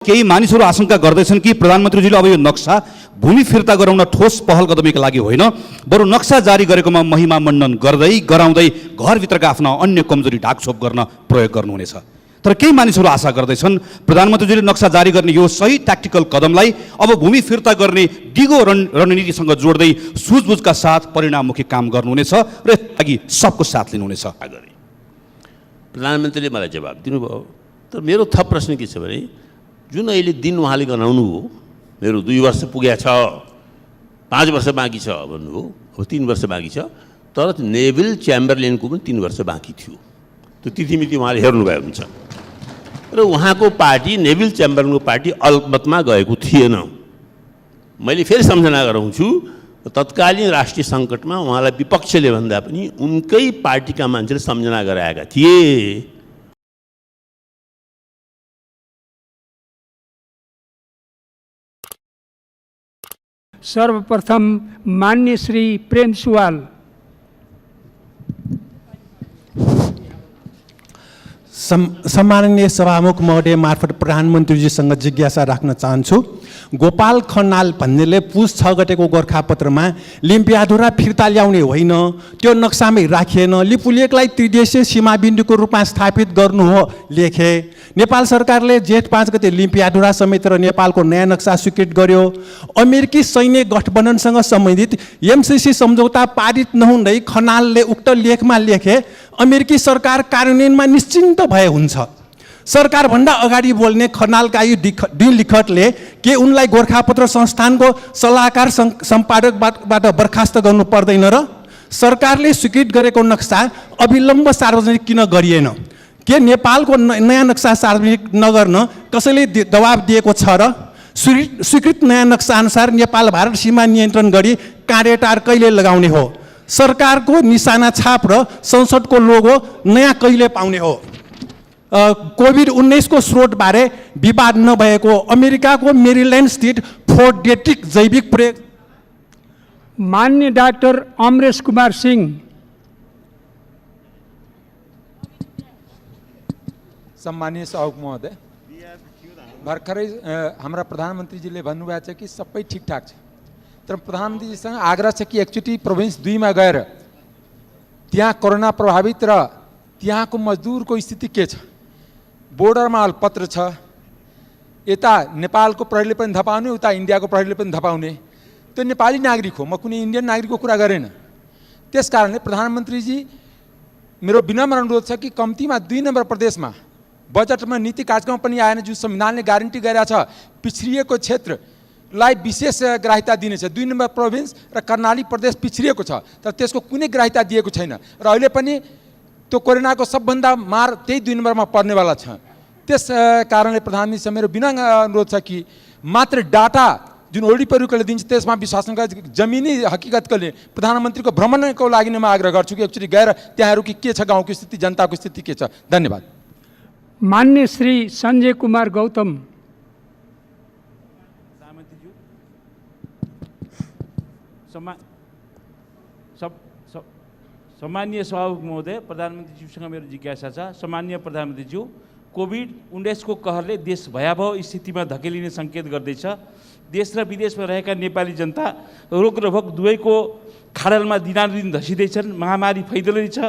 केही मानिसहरू आशंका गर्दैछन् कि प्रधानमन्त्रीजीले अब यो नक्सा भूमि फिर्ता गराउन ठोस पहल कदमीका लागि होइन, बरु नक्सा जारी गरेकोमा महिमा मण्डन गराउँदै घरभित्रका आफ्ना अन्य कमजोरी ढाकछोप गर्न प्रयोग गर्नुहुनेछ। तर केही मानिसहरू आशा गर्दैछन् प्रधानमन्त्रीजीले नक्सा जारी गर्ने यो सही ट्याक्टिकल कदमलाई अब भूमि फिर्ता गर्ने दिगो रणनीतिसँग जोड्दै सुझबुझका साथ परिणाममुखी काम गर्नुहुनेछ र यसलाई सबको साथ लिनुहुनेछ। प्रधानमन्त्रीले मलाई जवाब दिनुभयो। तर मेरो थप प्रश्न के छ भने जुन अहिले दिन उहाँले गनाउनु हो, मेरो 2 वर्ष पुगेको छ, 5 वर्ष बाँकी छ भन्नुभयो, अब 3 वर्ष बाँकी छ, तर नेभिल च्याम्बरलेनको पनि 3 वर्ष बाँकी थियो। त्यो तिथिमिति उहाँले हेर्नुभएको हुन्छ र उहाँको पार्टी नेभिल च्याम्बरलेनको पार्टी अल्पमतमा गएको थिएन। मैले फेरि सम्झना गराउँछु, तत्कालीन राष्ट्रिय सङ्कटमा उहाँलाई विपक्षले भन्दा पनि उनकै पार्टीका मान्छेले सम्झना गराएका थिए। सर्वप्रथम मान्य श्री प्रेम सुवाल। सम्माननीय सभामुख महोदय मार्फत प्रधानमन्त्रीजीसँग जिज्ञासा राख्न चाहन्छु। गोपाल खनाल भन्नेले पुस 6 गतेको गोर्खापत्रमा लिम्पियाधुरा फिर्ता ल्याउने होइन, त्यो नक्सामै राखिएन, लिपुलेखलाई त्रिदेशीय सीमाबिन्दुको रूपमा स्थापित गर्नु हो लेखे। नेपाल सरकारले जेठ 5 गते लिम्पियाधुरा समेत र नेपालको नयाँ नक्सा स्वीकृत गर्यो। अमेरिकी सैन्य गठबन्धनसँग सम्बन्धित एमसिसी सम्झौता पारित नहुँदै खनालले उक्त लेखमा लेखे अमेरिकी सरकार कार्यान्वयनमा निश्चिन्त भए हुन्छ। सरकारभन्दा अगाडि बोल्ने खनालका यो लिखतले के उनलाई गोर्खापत्र संस्थानको सल्लाहकार सम्पादकबाट बर्खास्त गर्नु पर्दैन र? सरकारले स्वीकृत गरेको नक्सा अविलम्ब सार्वजनिक किन गरिएन? के नेपालको नयाँ नक्सा सार्वजनिक नगर्न कसैले दबाब दिएको छ र? स्वीकृत नयाँ नक्सा अनुसार नेपाल भारत सीमा नियन्त्रण गरी कार्यटार कहिले लगाउने हो? सरकारको निशाना छाप र संसदको लोगो नयाँ कहिले पाउने हो? कोभिड-19 को स्रोतबारे विवाद नभएको अमेरिकाको मेरील्यान्ड स्थित फोर्ट डेट्रिक जैविक प्रयोग। मान्य डाक्टर अमरेश कुमार सिंह। सम्मानीय सभामुख महोदय, भर्खरै हाम्रा प्रधानमन्त्रीजीले भन्नुभएको छ कि सबै ठिकठाक छ, तर प्रधानमन्त्रीजीसँग आग्रह छ कि एकचोटि प्रोभिन्स 2 मा गएर त्यहाँ कोरोना प्रभावित र त्यहाँको मजदुरको स्थिति के छ, बोर्डरमा अल्पत्र छ, यता नेपालको प्रहरीले पनि धपाउने, उता इन्डियाको प्रहरीले पनि धपाउने, त्यो नेपाली नागरिक हो, म कुनै इन्डियन नागरिकको कुरा गरेन। त्यस कारणले प्रधानमन्त्रीजी मेरो विनम्र अनुरोध छ कि कम्तीमा 2 नम्बर प्रदेशमा बजेटमा नीति कार्यक्रम पनि आएन, जुन संविधानले ग्यारेन्टी गरेका छ पिछडिएको क्षेत्रलाई विशेष ग्राह्यता दिनेछ। 2 नम्बर प्रोभिन्स र कर्णाली प्रदेश पिछडिएको छ, तर त्यसको कुनै ग्राह्यता दिएको छैन र अहिले पनि त्यो कोरोनाको सबभन्दा मार त्यही 2 नम्बरमा पर्नेवाला छ। त्यस कारणले प्रधानमन्त्रीसँग मेरो विनम्र अनुरोध छ कि मात्र डाटा जुन वरिपरिकोले दिन्छ त्यसमा विश्वास नगरी जमिनी हकीकतले प्रधानमन्त्रीको भ्रमणको लागि नै म आग्रह गर्छु कि एकचोटि गएर त्यहाँहरू के छ, गाउँको स्थिति, जनताको स्थिति के छ। धन्यवाद। मान्य श्री संजय कुमार गौतम। सम्मानीय सभामुख महोदय, प्रधानमन्त्रीज्यूसँग मेरो जिज्ञासा छ। सम्मानीय प्रधानमन्त्रीज्यू, कोभिड-19 को कहरले देश भयावह स्थितिमा धकेलिने सङ्केत गर्दैछ। देश र विदेशमा रहेका नेपाली जनता रोग र भोक दुवैको खाडलमा दिनानुदिन धसिँदैछन्। महामारी फैलिँदै छ।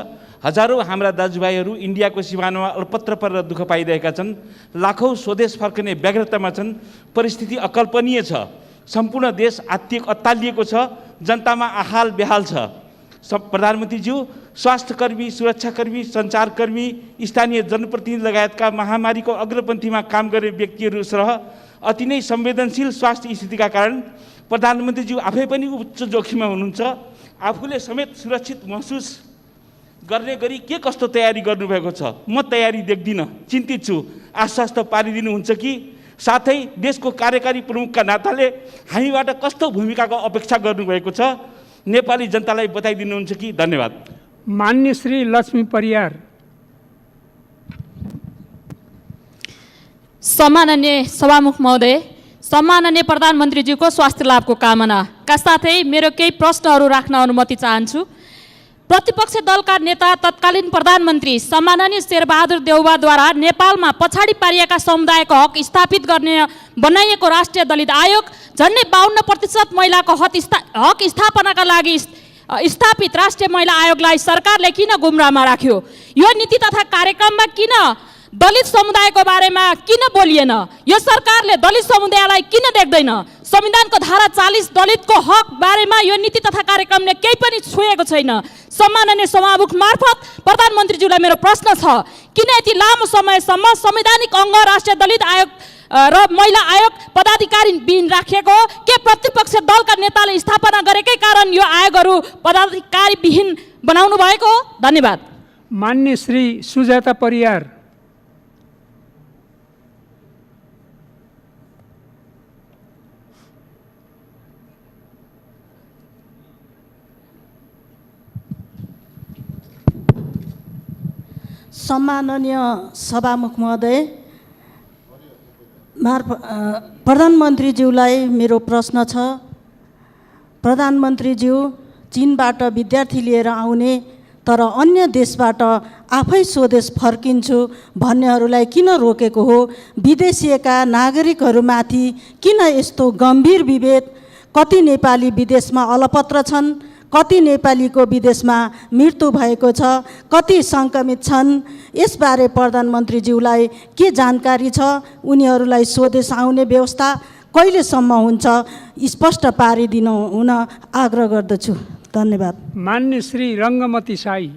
हजारौँ हाम्रा दाजुभाइहरू इन्डियाको सिमानामा अल्पत्र परेर दुःख पाइरहेका छन्। लाखौँ स्वदेश फर्कने व्यग्रतामा छन्। परिस्थिति अकल्पनीय छ। सम्पूर्ण देश अत्तालिएको छ। जनतामा आहाल बेहाल छ। प्रधानमन्त्रीज्यू, स्वास्थ्यकर्मी, सुरक्षाकर्मी, सञ्चारकर्मी, स्थानीय जनप्रतिनिधि लगायतका महामारीको अग्रपन्थीमा काम गर्ने व्यक्तिहरू सह अति नै संवेदनशील स्वास्थ्य स्थितिका कारण प्रधानमन्त्रीज्यू आफै पनि उच्च जोखिममा हुनुहुन्छ। आफूले समेत सुरक्षित महसुस गर्ने गरी के कस्तो तयारी गर्नुभएको छ? म तयारी देख्दिनँ, चिन्तित छु। आश्वस्त पारिदिनुहुन्छ कि? साथै देशको कार्यकारी प्रमुखका नाताले हामीबाट कस्तो भूमिकाको अपेक्षा गर्नुभएको छ, नेपाली जनतालाई बताइदिनुहुन्छ कि? धन्यवाद। मान्य श्री लक्ष्मी परियार। सम्माननीय सभामुख महोदय, सम्माननीय प्रधानमन्त्रीज्यूको स्वास्थ्य लाभको कामनाका साथै मेरो केही प्रश्नहरू राख्न अनुमति चाहन्छु। प्रतिपक्ष दलका नेता तत्कालीन प्रधानमन्त्री सम्माननीय शेरबहादुर देउवाद्वारा नेपालमा पछाडि पारिएका समुदायको हक स्थापित गर्ने बनाइएको राष्ट्रिय दलित आयोग झन्डै 52% महिलाको हक स्थापनाका लागि स्थापित राष्ट्रिय महिला आयोगलाई सरकारले किन गुमराहमा राख्यो? यो नीति तथा कार्यक्रममा किन दलित समुदायको बारेमा किन बोलिएन? यो सरकारले दलित समुदायलाई किन देख्दैन? संविधानको धारा 40 दलितको हक बारेमा यो नीति तथा कार्यक्रमले केही पनि छुएको छैन। सम्माननीय सभामुख मार्फत प्रधानमन्त्रीज्यूलाई मेरो प्रश्न छ, किन यति लामो समयसम्म संवैधानिक अङ्ग राष्ट्रिय दलित आयोग र महिला आयोग पदाधिकारी बिन राखिएको? के प्रतिपक्ष दलका नेताले स्थापना गरेकै कारण यो आयोगहरू पदाधिकारी विहीन बनाउनु भएको? धन्यवाद। मान्य श्री सुजाता परियार। सम्माननीय सभामुख महोदय, प्रधानमन्त्रीज्यूलाई मेरो प्रश्न छ। प्रधानमन्त्रीज्यू चीनबाट विद्यार्थी लिएर आउने तर अन्य देशबाट आफै स्वदेश फर्किन्छु भन्नेहरूलाई किन रोकेको हो? विदेशिएका नागरिकहरूमाथि किन यस्तो गम्भीर विभेद? कति नेपाली विदेशमा अलपत्र छन्, कति नेपालीको विदेशमा मृत्यु भएको छ, कति सङ्क्रमित छन्? यसबारे प्रधानमन्त्रीज्यूलाई के जानकारी छ? उनीहरूलाई स्वदेश आउने व्यवस्था कहिलेसम्म हुन्छ स्पष्ट पारिदिनु हुन आग्रह गर्दछु। धन्यवाद। मान्य श्री रङ्गमती साई।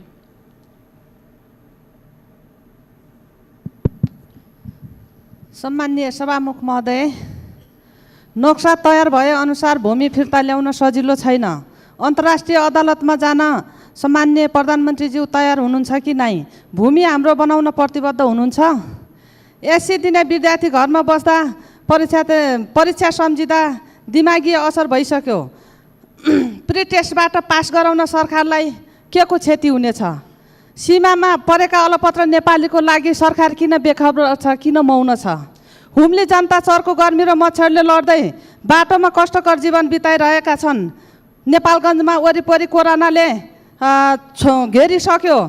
सम्माननीय सभामुख महोदय, नक्सा तयार भए अनुसार भूमि फिर्ता ल्याउन सजिलो छैन। अन्तर्राष्ट्रिय अदालतमा जान सम्माननीय प्रधानमन्त्रीज्यू तयार हुनुहुन्छ कि नै? भूमि हाम्रो बनाउन प्रतिबद्ध हुनुहुन्छ? 80 दिने विद्यार्थी घरमा बस्दा परीक्षा सम्झिँदा दिमागी असर भइसक्यो। प्री टेस्टबाट पास गराउन सरकारलाई के को क्षति हुनेछ? सीमामा परेका अलपत्र नेपालीको लागि सरकार किन बेखबर छ, किन मौन छ? हुम्ली जनता चर्को गर्मी र मच्छरले लड्दै बाटोमा कष्टकर जीवन बिताइरहेका छन्। नेपालगञ्जमा वरिपरि कोरोनाले घेरिसक्यो।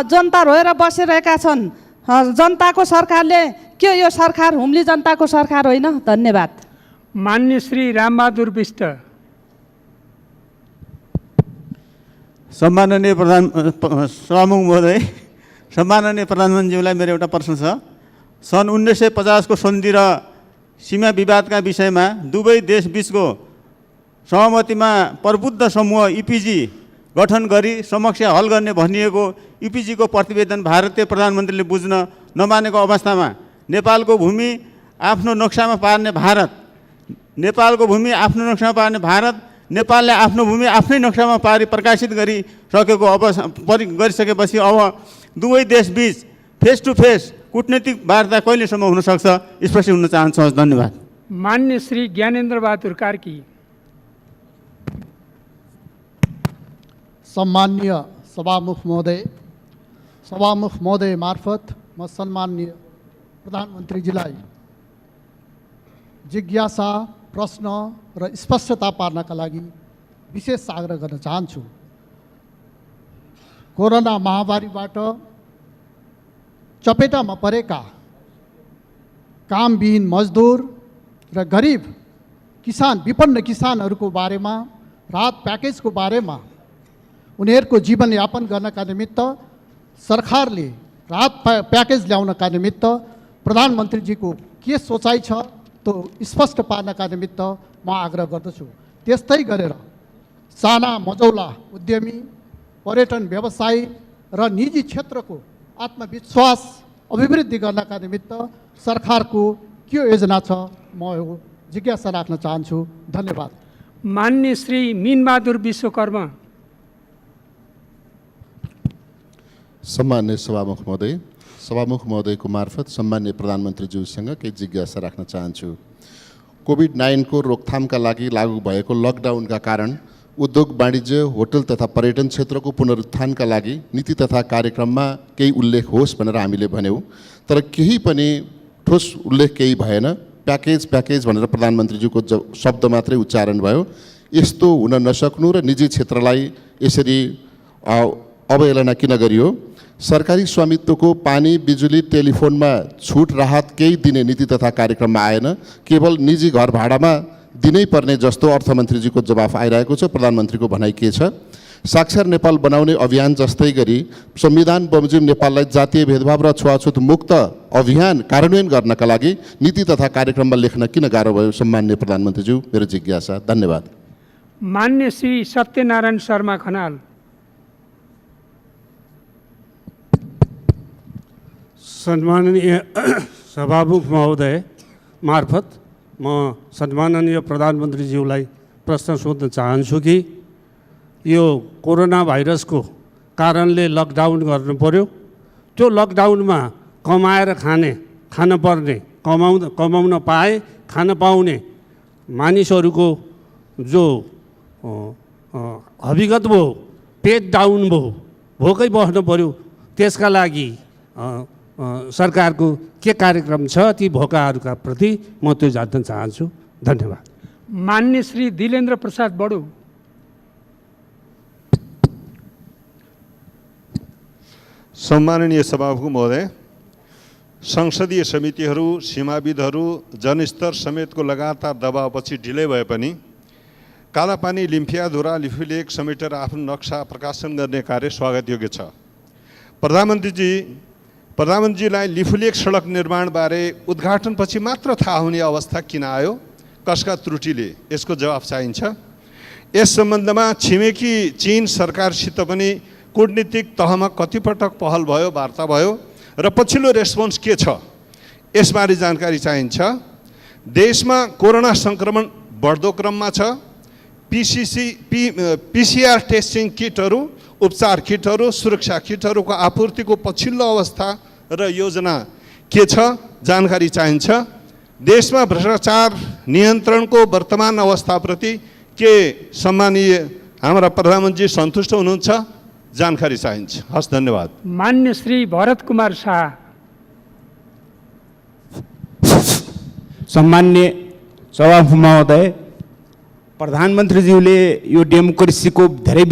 जनता रोएर बसिरहेका छन्। जनताको सरकारले के यो सरकार हुम्ली जनताको सरकार होइन? धन्यवाद। मान्य श्री रामबहादुर बिष्ट। सम्माननीय सभामुख महोदय, सम्माननीय प्रधानमन्त्रीज्यूलाई मेरो एउटा प्रश्न छ। सन् 1950 को सन्धि र सीमा विवादका विषयमा दुवै देश बीचको सहमतिमा प्रबुद्ध समूह इपिजी गठन गरी समस्या हल गर्ने भनिएको इपिजीको प्रतिवेदन भारतीय प्रधानमन्त्रीले बुझ्न नमानेको अवस्थामा नेपालको भूमि आफ्नो नक्सामा पार्ने भारत, नेपालको भूमि आफ्नो नक्सामा पार्ने भारत, नेपालले आफ्नो भूमि आफ्नै नक्सामा पारी प्रकाशित गरिसकेको गरिसकेपछि अब दुवै देशबीच फेस टु फेस कूटनीतिक वार्ता कहिलेसम्म हुन सक्छ स्पष्ट हुन चाहन्छु। धन्यवाद। मान्य श्री ज्ञानेन्द्र बहादुर कार्की। सम्मान्य सभामुख महोदय मार्फत म सम्मान्य प्रधानमन्त्रीजीलाई जिज्ञासा, प्रश्न र स्पष्टता पार्नका लागि विशेष आग्रह गर्न चाहन्छु। कोरोना महामारीबाट चपेटामा परेका कामविहीन मजदुर र गरिब किसान, विपन्न किसानहरूको बारेमा, राहत प्याकेजको बारेमा, उनीहरूको जीवनयापन गर्नका निमित्त सरकारले राहत प्याकेज ल्याउनका निमित्त प्रधानमन्त्रीजीको के सोचाइ छ त्यो स्पष्ट पार्नका निमित्त म आग्रह गर्दछु। त्यस्तै गरेर साना मझौला उद्यमी, पर्यटन व्यवसायी र निजी क्षेत्रको आत्मविश्वास अभिवृद्धि गर्नका निमित्त सरकारको के योजना छ म यो जिज्ञासा राख्न चाहन्छु। धन्यवाद। मान्य श्री मीनबहादुर विश्वकर्मा। सम्मान्य सभामुख महोदयको मार्फत सम्मान्य प्रधानमन्त्रीज्यूसँग केही जिज्ञासा राख्न चाहन्छु। कोभिड-19 को रोकथामका लागि लागू भएको लकडाउनका कारण उद्योग वाणिज्य, होटल तथा पर्यटन क्षेत्रको पुनरुत्थानका लागि नीति तथा कार्यक्रममा केही उल्लेख होस् भनेर हामीले भन्यौँ, तर केही पनि ठोस उल्लेख केही भएन। प्याकेज भनेर प्रधानमन्त्रीज्यूको शब्द मात्रै उच्चारण भयो। यस्तो हुन नसक्नु र निजी क्षेत्रलाई यसरी अवहेलना किन गरियो? सरकारी स्वामित्वको पानी, बिजुली, टेलिफोनमा छुट राहत केही दिने नीति तथा कार्यक्रममा आएन, केवल निजी घर भाडामा दिनै पर्ने जस्तो अर्थमन्त्रीजीको जवाफ आइरहेको छ। प्रधानमन्त्रीको भनाइ के छ? साक्षर नेपाल बनाउने अभियान जस्तै गरी संविधान बमोजिम नेपाललाई जातीय भेदभाव र छुवाछुत मुक्त अभियान कार्यान्वयन गर्नका लागि नीति तथा कार्यक्रममा लेख्न किन गाह्रो भयो? सम्माननीय प्रधानमन्त्रीज्यू, मेरो जिज्ञासा। धन्यवाद। मान्य श्री सत्यनारायण शर्मा खनाल। सम्माननीय सभामुख महोदय मार्फत म सम्माननीय प्रधानमन्त्रीज्यूलाई प्रश्न सोध्न चाहन्छु कि यो कोरोना भाइरसको कारणले लकडाउन गर्नु पर्यो, त्यो लकडाउनमा कमाएर खान पर्ने, कमाउन पाए खान पाउने मानिसहरूको जो हविगत भयो, पेट डाउन भयो, भोकै बस्नु पर्यो, त्यसका लागि सरकारको के कार्यक्रम छ ती भोकाहरूका प्रति म त्यो जान्न चाहन्छु। धन्यवाद। मान्य श्री दिलेन्द्र प्रसाद बडु। सम्माननीय सभामुख महोदय, संसदीय समितिहरू, सीमाविदहरू, जनस्तर समेतको लगातार दबावपछि ढिलै भए पनि कालापानी, लिम्फियाधुरा, लिफुलेक समेटेर आफ्नो नक्सा प्रकाशन गर्ने कार्य स्वागतयोग्य छ। प्रधानमन्त्रीजीलाई लिफुलेक सडक निर्माणबारे उद्घाटनपछि मात्र थाहा हुने अवस्था किन आयो? कसका त्रुटिले? यसको जवाफ चाहिन्छ। यस सम्बन्धमा छिमेकी चीन सरकारसित पनि कूटनीतिक तहमा कतिपटक पहल भयो, वार्ता भयो र पछिल्लो रेस्पोन्स के छ? यसबारे जानकारी चाहिन्छ। देशमा कोरोना सङ्क्रमण बढ्दो क्रममा छ। पीसीआर टेस्टिङ किटहरू, उपचार किटहरू, सुरक्षा किटहरूको आपूर्तिको पछिल्लो अवस्था र योजना के छ? जानकारी चाहिन्छ। देशमा भ्रष्टाचार नियन्त्रणको वर्तमान अवस्थाप्रति के सम्मानीय हाम्रा प्रधानमन्त्री सन्तुष्ट हुनुहुन्छ? जानकारी चाहिन्छ। हस्, धन्यवाद। मान्य श्री भरत कुमार शाह। सम्मान्य सभामुख महोदय, प्रधानमन्त्रीज्यूले यो डेमोक्रेसीको धेरै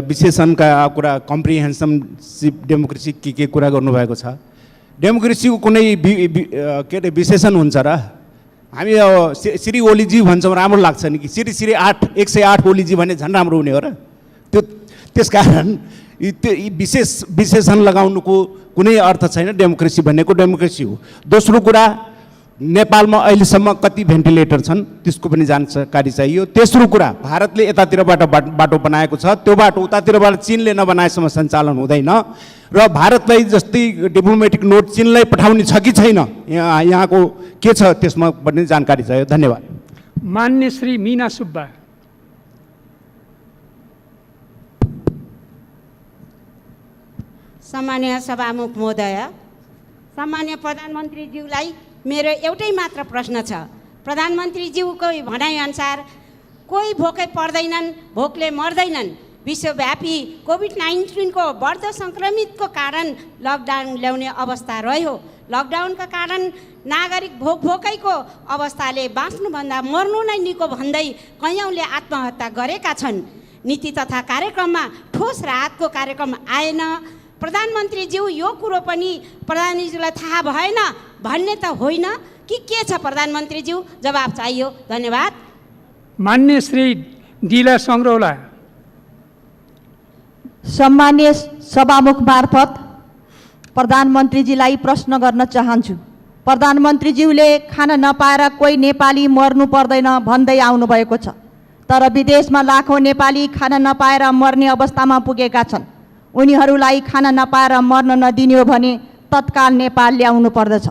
विशेषणका कुरा, कम्प्रिहेन्सिभ डेमोक्रेसी के कुरा गर्नुभएको छ। डेमोक्रेसीको कुनै के अरे विशेषण हुन्छ र? हामी श्री ओलीजी भन्छौँ, राम्रो लाग्छ नि कि श्री 108 ओलीजी भने झन् राम्रो हुने हो र? त्यसकारण त्यो विशेषण लगाउनुको कुनै अर्थ छैन। डेमोक्रेसी भनेको डेमोक्रेसी हो। दोस्रो कुरा, नेपालमा अहिलेसम्म कति भेन्टिलेटर छन् त्यसको पनि जानकारी चाहियो। तेस्रो कुरा, भारतले यतातिरबाट बाटो बनाएको छ, त्यो बाटो उतातिरबाट चीनले नबनाएसम्म सञ्चालन हुँदैन र भारतलाई जस्तै डिप्लोमेटिक नोट चीनलाई पठाउने छ कि छैन, यहाँको के छ त्यसमा पनि जानकारी चाहियो। धन्यवाद। मान्य श्री मीना सुब्बा। सम्मान्य सभामुख महोदय, सम्मान्य प्रधानमन्त्रीज्यूलाई मेरो एउटै मात्र प्रश्न छ। प्रधानमन्त्रीज्यूको भनाइअनुसार कोही भोकै पर्दैनन्, भोकले मर्दैनन्। विश्वव्यापी कोभिड-19 को बढ्दो सङ्क्रमितको कारण लकडाउन ल्याउने अवस्था रह्यो। लकडाउनका कारण नागरिक भोकैको अवस्थाले बाँच्नुभन्दा मर्नु नै निको भन्दै कैयौँले आत्महत्या गरेका छन्। नीति तथा कार्यक्रममा ठोस राहतको कार्यक्रम आएन। प्रधानमन्त्रीज्यू, यो कुरो पनि प्रधानमन्त्रीज्यूलाई थाहा भएन भन्ने त होइन कि के छ? प्रधानमन्त्रीज्यू, जवाब चाहियो। धन्यवाद। मान्य श्री डीला सङ्ग्रौला। सम्मान्य सभामुख मार्फत प्रधानमन्त्रीजीलाई प्रश्न गर्न चाहन्छु। प्रधानमन्त्रीज्यूले खान नपाएर कोही नेपाली मर्नु पर्दैन भन्दै आउनुभएको छ, तर विदेशमा लाखौँ नेपाली खान नपाएर मर्ने अवस्थामा पुगेका छन्। उनीहरूलाई खान नपाएर मर्न नदिने हो भने तत्काल नेपाल ल्याउनु पर्दछ।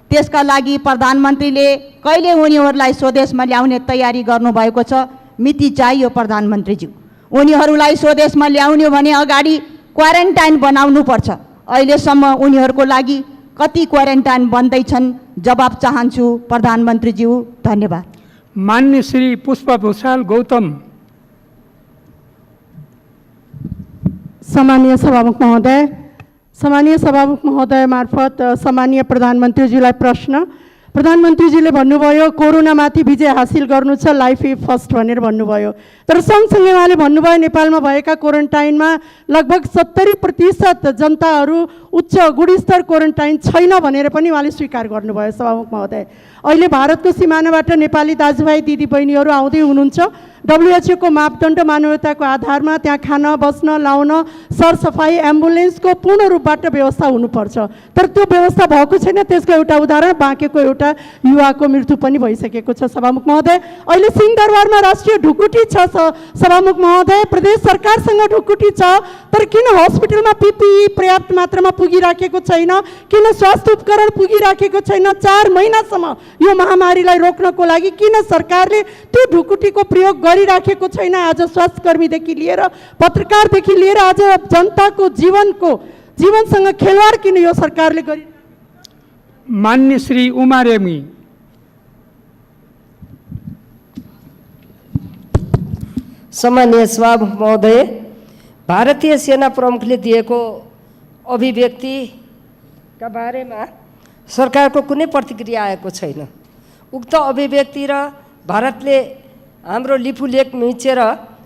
त्यसका लागि प्रधानमन्त्रीले कहिले उनीहरूलाई स्वदेशमा ल्याउने तयारी गर्नुभएको छ? मिति चाहियो प्रधानमन्त्रीज्यू। उनीहरूलाई स्वदेशमा ल्याउने भने अगाडि क्वारेन्टाइन बनाउनुपर्छ। अहिलेसम्म उनीहरूको लागि कति क्वारेन्टाइन बन्दैछन्? जवाब चाहन्छु प्रधानमन्त्रीज्यू। धन्यवाद। मान्य श्री पुष्प भूषाल गौतम। सम्मानीय सभामुख महोदय मार्फत सम्मानीय प्रधानमन्त्रीज्यूलाई प्रश्न। प्रधानमन्त्रीजीले भन्नुभयो कोरोनामाथि विजय हासिल गर्नु छ, लाइफ इज फर्स्ट भनेर भन्नुभयो। तर सँगसँगै उहाँले भन्नुभयो नेपालमा भएका क्वारेन्टाइनमा लगभग 70% जनताहरू उच्च गुणस्तर क्वारेन्टाइन छैन भनेर पनि उहाँले स्वीकार गर्नुभयो सभामुख महोदय। अहिले भारतको सिमानाबाट नेपाली दाजुभाइ दिदीबहिनीहरू आउँदै हुनुहुन्छ। WHO को मापदण्ड मानवताको आधारमा त्यहाँ खान बस्न लाउन सरसफाइ एम्बुलेन्सको पूर्ण रूपबाट व्यवस्था हुनुपर्छ, तर त्यो व्यवस्था भएको छैन। त्यसको एउटा उदाहरण बाँकेको एउटा युवाको मृत्यु पनि भइसकेको छ सभामुख महोदय। अहिले सिंहदरबारमा राष्ट्रिय ढुकुटी छ सभामुख महोदय, प्रदेश सरकारसँग ढुकुटी छ, तर किन हस्पिटलमा PPE पर्याप्त मात्रामा पुगिराखेको छैन, किन स्वास्थ्य उपकरण पुगिराखेको छैन? 4 महिनासम्म यो महामारीलाई रोक्नको लागि किन सरकारले त्यो ढुकुटीको प्रयोग गरिराखेको छैन? आज स्वास्थ्य कर्मीदेखि लिएर पत्रकारदेखि लिएर आज जनताको जीवनसँग खेलवाड किन यो सरकारले गरि? मान्य श्री उमा रेग्मी। सम्मानीय सभामुख महोदय, भारतीय सेना प्रमुखले दिएको अभिव्यक्तिका बारेमा सरकारको कुनै प्रतिक्रिया आएको छैन। उक्त अभिव्यक्ति र भारतले हाम्रो लिपुलेक मिचेर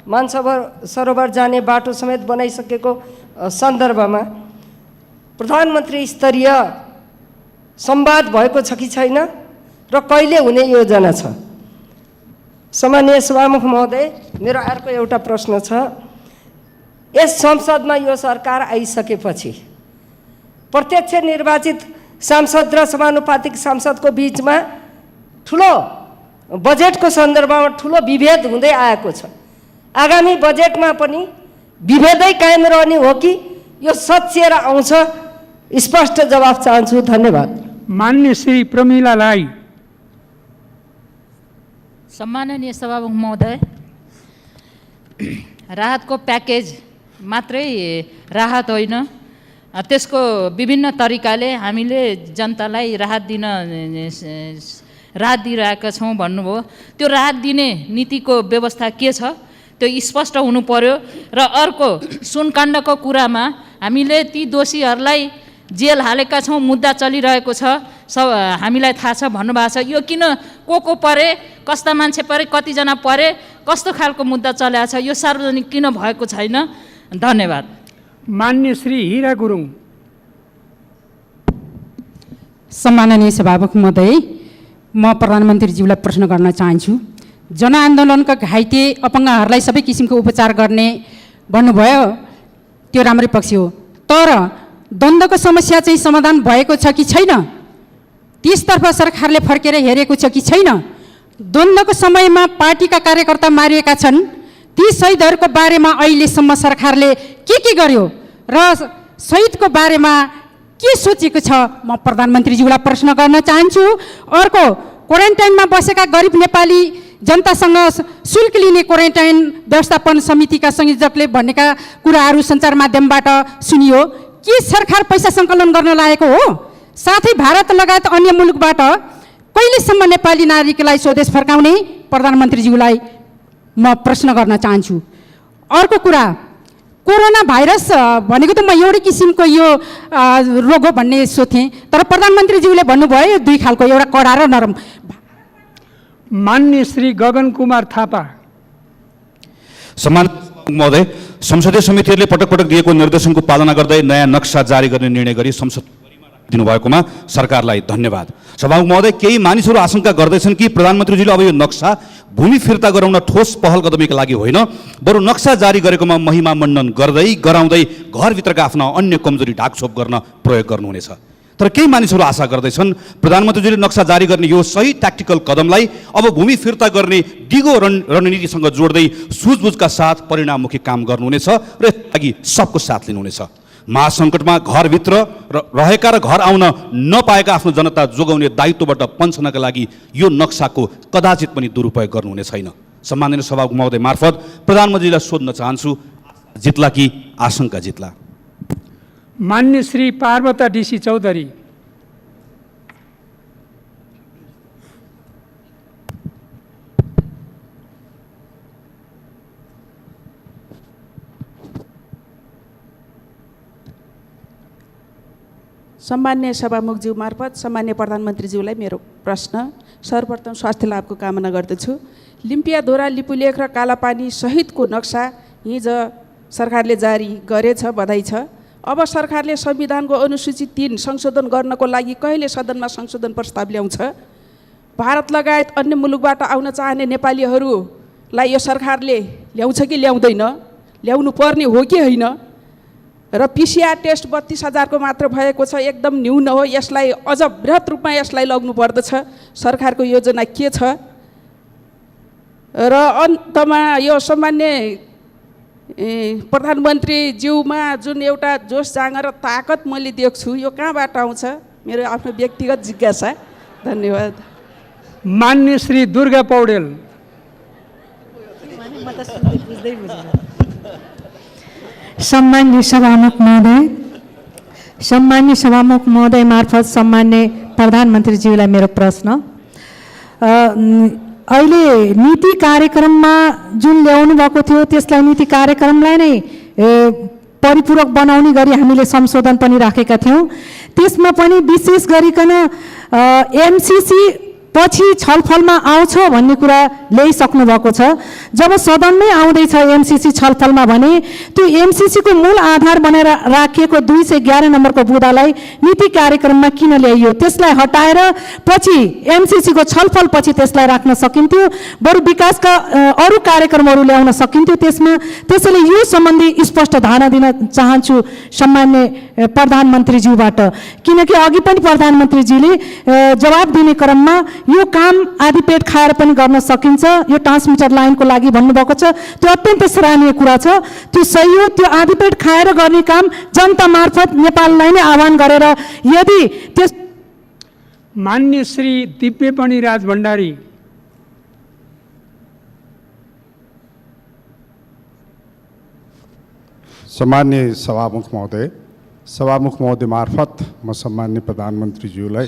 मानसरोवर जाने बाटो समेत बनाइसकेको सन्दर्भमा प्रधानमन्त्री स्तरीय संवाद भएको छ कि छैन र कहिले हुने योजना छ? सम्मानीय सभामुख महोदय, मेरो अर्को एउटा प्रश्न छ। यस संसदमा यो सरकार आइसकेपछि प्रत्यक्ष निर्वाचित सांसद र समानुपातिक सांसदको बीचमा ठुलो बजेटको सन्दर्भमा ठुलो विभेद हुँदै आएको छ। आगामी बजेटमा पनि विभेदै कायम रहने हो कि यो सच्याएर आउँछ? स्पष्ट जवाफ चाहन्छु। धन्यवाद। मान्य श्री प्रमिला राई। सम्माननीय सभामुख महोदय, राहतको प्याकेज मात्रै राहत होइन, त्यसको विभिन्न तरिकाले हामीले जनतालाई राहत दिइरहेका छौँ भन्नुभयो। त्यो राहत दिने नीतिको व्यवस्था के छ त्यो स्पष्ट हुनु पर्यो। र अर्को सुनकाण्डको कुरामा हामीले ती दोषीहरूलाई जेल हालेका छौँ, मुद्दा चलिरहेको छ, हामीलाई थाहा छ भन्नुभएको छ। यो किन को परे, कस्ता मान्छे परे, कतिजना परे, कस्तो खालको मुद्दा चलेको छ, यो सार्वजनिक किन भएको छैन? धन्यवाद। मान्य श्री हिरा गुरुङ। सम्माननीय सभामुख महोदय, म प्रधानमन्त्रीज्यूलाई प्रश्न गर्न चाहन्छु। जनआन्दोलनका घाइते अपाङ्गहरूलाई सबै किसिमको उपचार गर्ने भन्नुभयो, त्यो राम्रै पक्ष हो, तर द्वन्द्वको समस्या चाहिँ समाधान भएको छ कि छैन? त्यसतर्फ सरकारले फर्केर हेरेको छ कि छैन? द्वन्द्वको समयमा पार्टीका कार्यकर्ता मारिएका छन्, ती शहीदहरूको बारेमा अहिलेसम्म सरकारले के गर्यो र शहीदको बारेमा के सोचेको छ? म प्रधानमन्त्रीज्यूलाई प्रश्न गर्न चाहन्छु। अर्को, क्वारेन्टाइनमा बसेका गरिब नेपाली जनतासँग शुल्क लिने क्वारेन्टाइन व्यवस्थापन समितिका संयोजकले भनेका कुराहरू सञ्चार माध्यमबाट सुनियो। के सरकार पैसा सङ्कलन गर्न लागेको हो? साथै भारत लगायत अन्य मुलुकबाट कहिलेसम्म नेपाली नागरिकलाई स्वदेश फर्काउने? प्रधानमन्त्रीज्यूलाई म प्रश्न गर्न चाहन्छु। अर्को कुरा, कोरोना भाइरस भनेको त म एउटै किसिमको यो रोग हो भन्ने सोचेँ, तर प्रधानमन्त्रीज्यूले भन्नुभयो यो दुई खालको, एउटा कडा र नरम। मान्य श्री गगन कुमार थापा। सम्मान महोदय, संसदीय समितिहरूले पटक पटक दिएको निर्देशनको पालना गर्दै नयाँ नक्सा जारी गर्ने निर्णय गरी संसद दिनुभएकोमा सरकारलाई धन्यवाद। सभामुख महोदय, केही मानिसहरू आशंका गर्दैछन् कि प्रधानमन्त्रीजीले अब यो नक्सा भूमि फिर्ता गराउन ठोस पहल कदमीका लागि होइन, बरु नक्सा जारी गरेकोमा महिमा मण्डन गराउँदै घरभित्रका आफ्ना अन्य कमजोरी ढाकछोप गर्न प्रयोग गर्नुहुनेछ। तर केही मानिसहरू आशा गर्दैछन् प्रधानमन्त्रीजीले नक्सा जारी गर्ने यो सही ट्याक्टिकल कदमलाई अब भूमि फिर्ता गर्ने दिगो रणनीतिसँग जोड्दै सुझबुझका साथ परिणाममुखी काम गर्नुहुनेछ र यसलाई सबको साथ लिनुहुनेछ। महासङ्कटमा घरभित्र रहेका र घर आउन नपाएका आफ्नो जनता जोगाउने दायित्वबाट पन्छनका लागि यो नक्साको कदाचित पनि दुरुपयोग गर्नुहुने छैन। सम्माननीय सभामुख महोदय मार्फत प्रधानमन्त्रीलाई सोध्न चाहन्छु, जित्ला कि आशंका जित्ला? मान्य श्री पार्वता डीसी चौधरी। सम्मान्य सभामुखज्यू मार्फत सम्मान्य प्रधानमन्त्रीज्यूलाई मेरो प्रश्न सर्वप्रथम स्वास्थ्य लाभको कामना गर्दछु। लिम्पियाधुरा, लिपुलेख र कालापानी सहितको नक्सा हिजो सरकारले जारी गरेछ, बधाई छ। अब सरकारले संविधानको अनुसूची 3 संशोधन गर्नको लागि कहिले सदनमा संशोधन प्रस्ताव ल्याउँछ? भारत लगायत अन्य मुलुकबाट आउन चाहने नेपालीहरूलाई यो सरकारले ल्याउँछ कि ल्याउँदैन, ल्याउनु पर्ने हो कि होइन? र PCR टेस्ट 32,000 को मात्र भएको छ, एकदम न्यून हो। यसलाई अझ बृहत रूपमा यसलाई लग्नु पर्दछ। सरकारको योजना के छ? र अन्तमा यो सामान्य प्रधानमन्त्रीज्यूमा जुन एउटा जोस जाँगर र ताकत मैले देख्छु, यो कहाँबाट आउँछ? मेरो आफ्नो व्यक्तिगत जिज्ञासा। धन्यवाद। मान्य श्री दुर्गा पौडेल। सम्मान्य सभामुख महोदय मार्फत सम्मान्य प्रधानमन्त्रीज्यूलाई मेरो प्रश्न, अहिले नीति कार्यक्रममा जुन ल्याउनु भएको थियो त्यसलाई नीति कार्यक्रमलाई नै परिपूरक बनाउने गरी हामीले संशोधन पनि राखेका थियौँ। त्यसमा पनि विशेष गरिकन MCC पछि छलफलमा आउँछ भन्ने कुरा ल्याइसक्नु भएको छ। जब सदनमै आउँदैछ MCC छलफलमा भने त्यो MCC को मूल आधार बनाएर राखिएको 211 नम्बरको बुँदालाई नीति कार्यक्रममा किन ल्याइयो? त्यसलाई हटाएर पछि MCC को छलफल पछि त्यसलाई राख्न सकिन्थ्यो, बरु विकासका अरू कार्यक्रमहरू ल्याउन सकिन्थ्यो त्यसमा। त्यसैले यो सम्बन्धी स्पष्ट धारणा दिन चाहन्छु सम्मान्य प्रधानमन्त्रीज्यूबाट, किनकि अघि पनि प्रधानमन्त्रीजीले जवाब दिने क्रममा यो काम आधी पेट खाएर पनि गर्न सकिन्छ, यो ट्रान्समिटर लाइनको लागि भन्नुभएको छ। त्यो अत्यन्त सराहनीय कुरा छ। त्यो सही हो। त्यो आधी पेट खाएर गर्ने काम जनता मार्फत नेपाललाई नै आह्वान गरेर यदि त्यस मान्य श्री दिव्यमणि राज भण्डारी। सम्मान्य सभामुख महोदय मार्फत म सम्मान्य प्रधानमन्त्रीज्यूलाई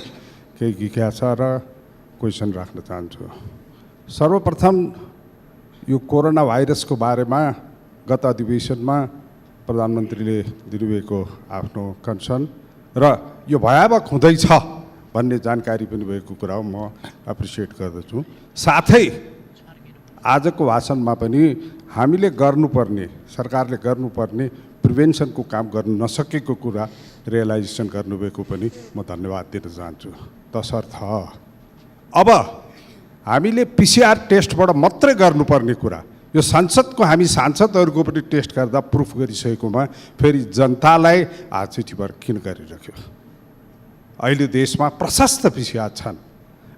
केही जिज्ञासा र क्वेसन राख्न चाहन्छु। सर्वप्रथम यो कोरोना भाइरसको बारेमा गत अधिवेशनमा प्रधानमन्त्रीले दिनुभएको आफ्नो कन्सर्न र यो भयावह हुँदैछ भन्ने जानकारी पनि भएको कुरा हो, म एप्रिसिएट गर्दछु। साथै आजको भाषणमा पनि हामीले गर्नुपर्ने, सरकारले गर्नुपर्ने प्रिभेन्सनको काम गर्नु नसकेको कुरा रियलाइजेसन गर्नुभएको पनि म धन्यवाद दिन चाहन्छु। तसर्थ अब हामीले PCR टेस्टबाट मात्रै गर्नुपर्ने कुरा, यो संसदको हामी सांसदहरूको पनि टेस्ट गर्दा प्रुफ गरिसकेकोमा फेरि जनतालाई आचुटीभर किन गरिराख्यो? अहिले देशमा प्रशस्त PCR छन्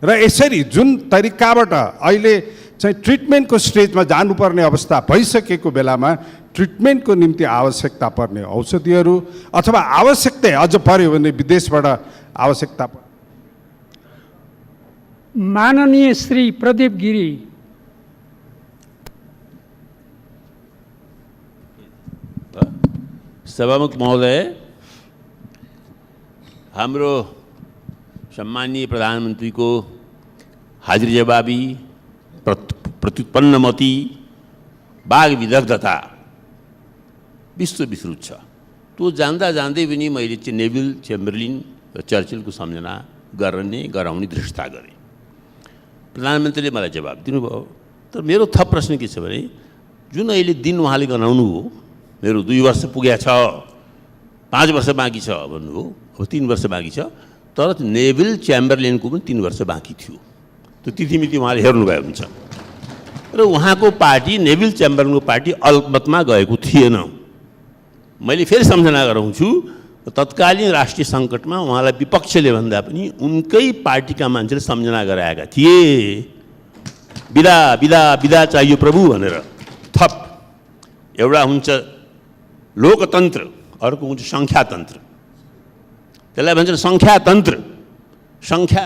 र यसरी जुन तरिकाबाट अहिले चाहिँ ट्रिटमेन्टको स्टेजमा जानुपर्ने अवस्था भइसकेको बेलामा ट्रिटमेन्टको निम्ति आवश्यकता पर्ने औषधिहरू अथवा आवश्यकता अझ पर्यो भने विदेशबाट आवश्यकता माननीय श्री प्रदीप गिरी। सभामुख महोदय, हाम्रो सम्मानीय प्रधानमन्त्रीको हाजिर जवाबी, प्रत्युत्पन्नमती, बाघ विदग्धता विश्व विश्रुत छ। त्यो जान्दा जान्दै पनि मैले चाहिँ नेभिल चेम्बरलिन र चर्चिलको सम्झना गराउने दृष्टता गरेँ। प्रधानमन्त्रीले मलाई जवाब दिनुभयो। तर मेरो थप प्रश्न के छ भने, जुन अहिले दिन उहाँले गनाउनु हो, मेरो 2 वर्ष पुगेको छ, 5 वर्ष बाँकी छ भन्नुभयो, अब 3 वर्ष बाँकी छ। तर नेभिल च्याम्बरलेनको पनि 3 वर्ष बाँकी थियो। त्यो तिथिमिति उहाँले हेर्नुभएको हुन्छ र उहाँको पार्टी नेभिल च्याम्बरलेनको पार्टी अल्पमतमा गएको थिएन। मैले फेरि सम्झना गराउँछु, तत्कालीन राष्ट्रिय सङ्कटमा उहाँलाई विपक्षले भन्दा पनि उनकै पार्टीका मान्छेले सम्झना गराएका थिए, बिदा बिदा बिदा चाहियो प्रभु भनेर। थप एउटा हुन्छ लोकतन्त्र, अर्को हुन्छ सङ्ख्यातन्त्र। त्यसलाई भन्छ सङ्ख्यातन्त्र। सङ्ख्या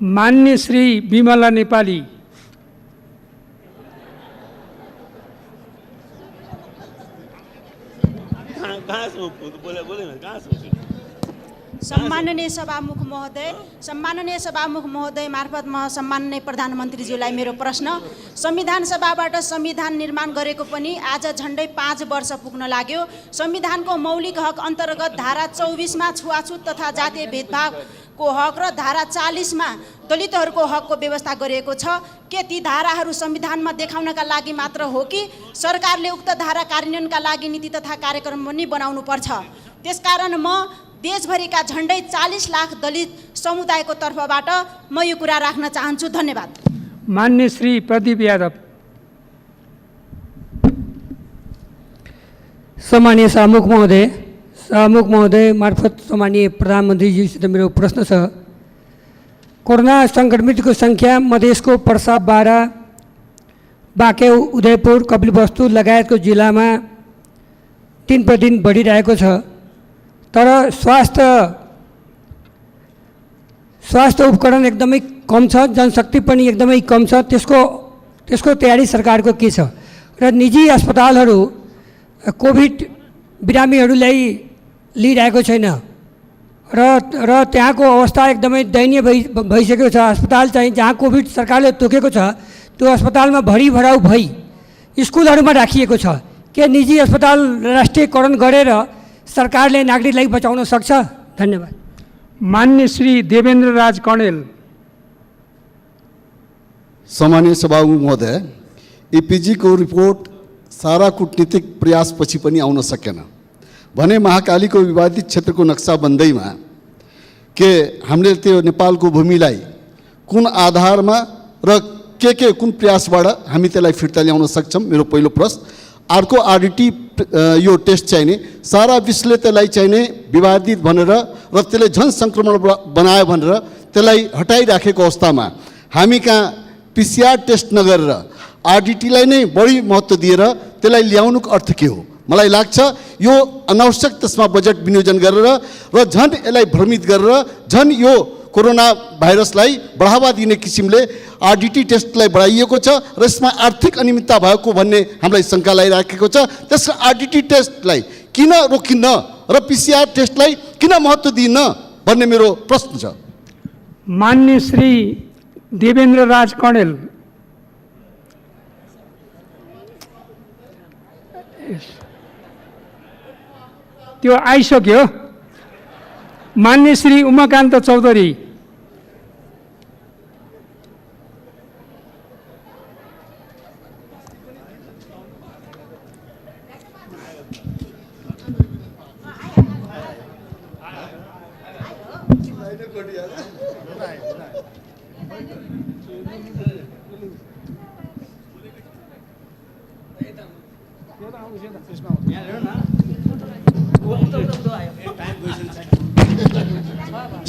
मान्य श्री विमला नेपाली। सम्माननीय सभामुख महोदय मार्फत म सम्माननीय प्रधानमन्त्रीज्यूलाई मेरो प्रश्न, संविधान सभाबाट संविधान निर्माण गरेको पनि आज झन्डै 5 वर्ष पुग्न लाग्यो। संविधानको मौलिक हक अन्तर्गत धारा 24मा छुवाछुत तथा जातीय भेदभावको हक र धारा 40मा दलितहरूको हकको व्यवस्था गरिएको छ। के ती धाराहरू संविधानमा देखाउनका लागि मात्र हो कि सरकारले उक्त धारा कार्यान्वयनका लागि नीति तथा कार्यक्रम पनि बनाउनु पर्छ? त्यसकारण म देशभरिका झन्डै 40 लाख दलित समुदायको तर्फबाट म यो कुरा राख्न चाहन्छु। धन्यवाद। मान्य श्री प्रदीप यादव। सम्मानीय सभामुख महोदय मार्फत सम्मानीय प्रधानमन्त्रीज्यूसित मेरो प्रश्न छ। कोरोना सङ्क्रमितको सङ्ख्या मधेसको पर्सा, बारा, बाँके, उदयपुर, कपिलवस्तु लगायतको जिल्लामा दिन प्रतिदिन बढिरहेको छ। तर स्वास्थ्य उपकरण एकदमै कम छ, जनशक्ति पनि एकदमै कम छ। त्यसको तयारी सरकारको के छ? र निजी अस्पतालहरू कोभिड बिरामीहरूलाई लिइरहेको छैन र त्यहाँको अवस्था एकदमै दयनीय भइसकेको छ। अस्पताल चाहिँ जहाँ कोभिड सरकारले तोकेको छ त्यो अस्पतालमा भरिभराउ भई स्कुलहरूमा राखिएको छ। के निजी अस्पताल राष्ट्रियकरण गरेर सरकारले नागरिकलाई बचाउन सक्छ? धन्यवाद। मान्य श्री देवेन्द्र राज कणेल। सम्मानीय सभामुख महोदय, एपीजीको रिपोर्ट सारा कूटनीतिक प्रयासपछि पनि आउन सकेन भने महाकालीको विवादित क्षेत्रको नक्सा बन्दैमा के हामीले त्यो नेपालको भूमिलाई कुन आधारमा र के कुन प्रयासबाट हामी त्यसलाई फिर्ता ल्याउन सक्छौँ? मेरो पहिलो प्रश्न। अर्को, आरडीटी यो टेस्ट चाहिने सारा विश्वले त्यसलाई चाहिने विवादित भनेर र त्यसले झन् सङ्क्रमण बनायो भनेर त्यसलाई हटाइराखेको अवस्थामा हामी कहाँ पिसिआर टेस्ट नगरेर आरडीटीलाई नै बढी महत्त्व दिएर त्यसलाई ल्याउनुको अर्थ के हो? मलाई लाग्छ यो अनावश्यक त्यसमा बजेट विनियोजन गरेर र झन् यसलाई भ्रमित गरेर झन् यो कोरोना भाइरसलाई बढावा दिने किसिमले आरडीटी टेस्टलाई बढाइएको छ र यसमा आर्थिक अनियमितता भएको भन्ने हामीलाई शङ्का लागिराखेको छ। त्यसको आरडीटी टेस्टलाई किन रोकिन्न र पिसिआर टेस्टलाई किन महत्त्व दिइन्न भन्ने मेरो प्रश्न छ। मान्य श्री देवेन्द्र राज कणेल। त्यो आइसक्यो। मान्य श्री उमाकान्त चौधरी।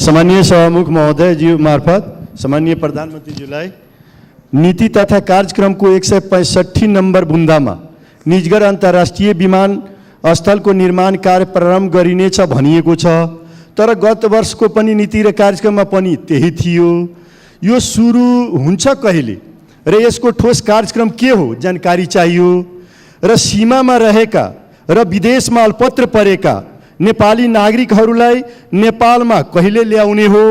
सम्मानीय सभामुख महोदयज्यू मार्फत सम्मानीय प्रधानमन्त्रीज्यूलाई नीति तथा कार्यक्रमको 165 नम्बर बुन्दामा निजगढ अन्तर्राष्ट्रिय विमानस्थलको निर्माण कार्य प्रारम्भ गरिनेछ भनिएको छ। तर गत वर्षको पनि नीति र कार्यक्रममा पनि त्यही थियो। यो सुरु हुन्छ कहिले र यसको ठोस कार्यक्रम के हो जानकारी चाहियो। र सीमामा रहेका र विदेशमा अल्पत्र परेका नेपाली नागरिकहरूलाई नेपालमा कहिले ल्याउने हो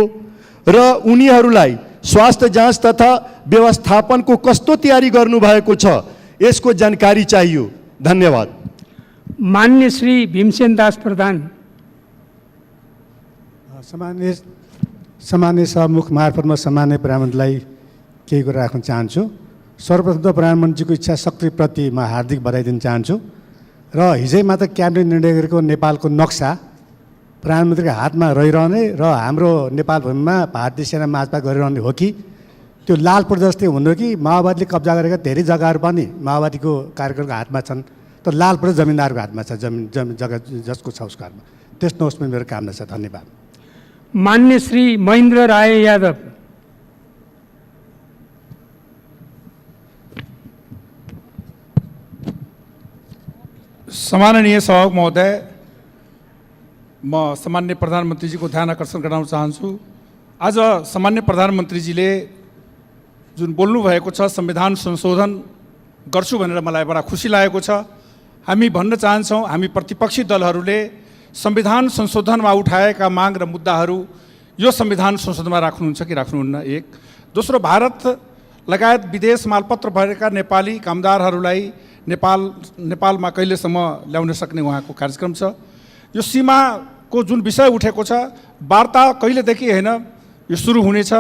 र उनीहरूलाई स्वास्थ्य जाँच तथा व्यवस्थापनको कस्तो तयारी गर्नुभएको छ यसको जानकारी चाहियो। धन्यवाद। मान्य श्री भीमसेन दास प्रधान। सम्मान्य सभामुख मार्फत म सम्मान्य प्रधानमन्त्रीलाई केही कुरा राख्न चाहन्छु। सर्वप्रथम त प्रधानमन्त्रीको इच्छा शक्तिप्रति म हार्दिक बधाई दिन चाहन्छु र हिजै मात्र क्याबिनेट निर्णय गरेको नेपालको नक्सा प्रधानमन्त्रीको हातमा रहिरहने र हाम्रो नेपाल भूमिमा भारतीय सेना मार्चपात गरिरहने हो कि त्यो लाल प्रदर्शनी हुनु कि माओवादीले कब्जा गरेका धेरै जग्गाहरू पनि माओवादीको कार्यक्रमको हातमा छन् तर लाल प्रदेश जमिनदारको हातमा छ। जमिन जग्गा जसको छ उसको हातमा। त्यस नहोस् मेरो कामना छ। धन्यवाद। मान्य श्री महेन्द्र राय यादव। सम्माननीय सभामुख महोदय, म सम्मान्य प्रधानमन्त्रीजीको ध्यान आकर्षण गराउन चाहन्छु। आज सम्मान्य प्रधानमन्त्रीजीले जुन बोल्नुभएको छ संविधान संशोधन गर्छु भनेर मलाई बडा खुसी लागेको छ। हामी भन्न चाहन्छौँ हामी प्रतिपक्षी दलहरूले संविधान संशोधनमा उठाएका माग र मुद्दाहरू यो संविधान संशोधनमा राख्नुहुन्छ कि राख्नुहुन्न? एक। दोस्रो, भारत लगायत विदेश मालपत्र भएका नेपाली कामदारहरूलाई नेपालमा कहिलेसम्म ल्याउन सक्ने उहाँको कार्यक्रम छ? यो सीमाको जुन विषय उठेको छ, वार्ता कहिलेदेखि होइन यो सुरु हुनेछ?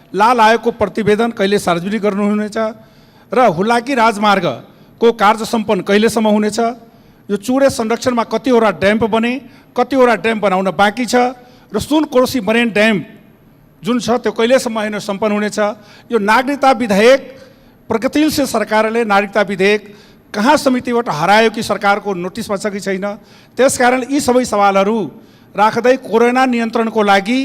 लाल आयोगको प्रतिवेदन कहिले सार्वजनिक गर्नुहुनेछ? र हुलाकी राजमार्गको कार्य सम्पन्न कहिलेसम्म हुनेछ? यो चुडे संरक्षणमा कतिवटा ड्याम्प बने, कतिवटा ड्याम्प बनाउन बाँकी छ? र सुनकोशी मरेन ड्याम जुन छ त्यो कहिलेसम्म होइन सम्पन्न हुनेछ? यो नागरिकता विधेयक प्रगतिशील सरकारले नागरिकता विधेयक कहाँ समितिबाट हरायो कि सरकारको नोटिसमा छ कि छैन? त्यसकारण यी सबै सवालहरू राख्दै कोरोना नियन्त्रणको लागि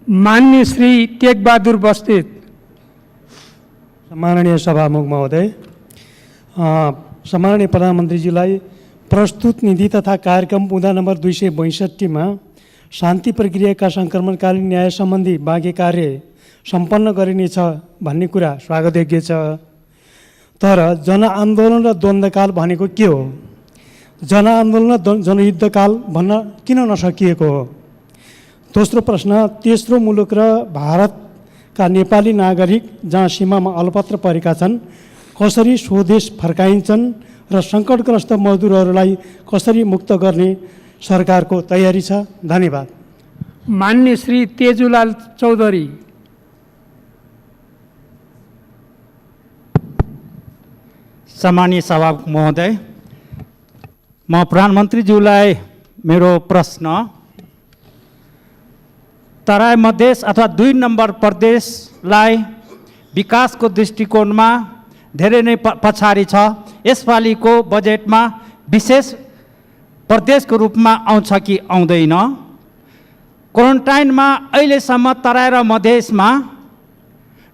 मान्य श्री टेकबहादुर बस्नेत। सम्माननीय सभामुख महोदय, सम्माननीय प्रधानमन्त्रीजीलाई प्रस्तुत नीति तथा कार्यक्रम मुद्दा नम्बर 262 शान्ति प्रक्रियाका सङ्क्रमणकालीन न्याय सम्बन्धी बाँकी कार्य सम्पन्न गरिनेछ भन्ने कुरा स्वागतयोग्य छ। तर जनआन्दोलन र द्वन्द्वकाल भनेको के हो? जनआन्दोलन र जनयुद्धकाल भन्न किन नसकिएको हो? दोस्रो प्रश्न, तेस्रो मुलुक र भारतका नेपाली नागरिक जहाँ सीमामा अलपत्र परेका छन् कसरी स्वदेश फर्काइन्छन् र सङ्कटग्रस्त मजदुरहरूलाई कसरी मुक्त गर्ने सरकारको तयारी छ? धन्यवाद। मान्य श्री तेजुलाल चौधरी। सम्मानीय सभामुख महोदय, म प्रधानमन्त्रीज्यूलाई मेरो प्रश्न तराई मधेस अथवा 2 नम्बर प्रदेशलाई विकासको दृष्टिकोणमा धेरै नै पछाडि छ। यसपालिको बजेटमा विशेष प्रदेशको रूपमा आउँछ कि आउँदैन? क्वारेन्टाइनमा अहिलेसम्म तराई र मधेसमा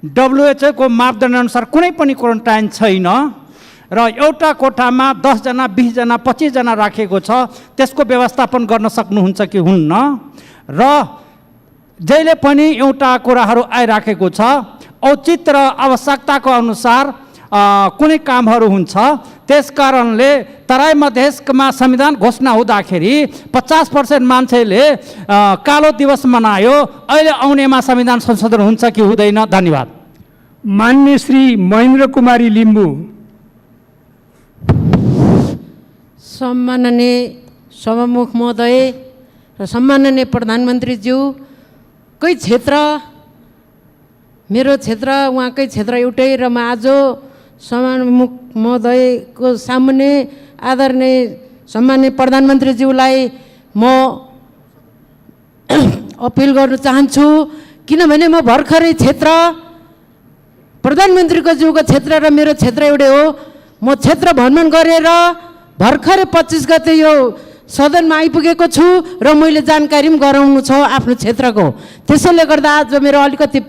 WHO को मापदण्ड अनुसार कुनै पनि क्वारेन्टाइन छैन र एउटा कोठामा 10 जना 20 जना 25 जना राखेको छ। त्यसको व्यवस्थापन गर्न सक्नुहुन्छ कि हुन्न? र जहिले पनि एउटा कुराहरू आइराखेको छ, औचित्य र आवश्यकताको अनुसार कुनै कामहरू हुन्छ। त्यसकारणले तराई मधेसमा संविधान घोषणा हुँदाखेरि 50% मान्छेले कालो दिवस मनायो। अहिले आउनेमा संविधान संशोधन हुन्छ कि हुँदैन? धन्यवाद। मान्य श्री महेन्द्र कुमारी लिम्बू। सम्माननीय सभामुख महोदय र सम्माननीय प्रधानमन्त्रीज्यू, कै क्षेत्र मेरो क्षेत्र उहाँकै क्षेत्र एउटै र म आज सभामुख महोदयको सामुन्ने आदरणीय सम्माननीय प्रधानमन्त्रीज्यूलाई म अपिल गर्न चाहन्छु, किनभने म भर्खरै क्षेत्र प्रधानमन्त्रीको ज्यूको क्षेत्र र मेरो क्षेत्र एउटै हो। म क्षेत्र भ्रमण गरेर भर्खरै 25 गते यो सदनमा आइपुगेको छु र मैले जानकारी पनि गराउनु छ आफ्नो क्षेत्रको। त्यसैले गर्दा आज मेरो अलिकति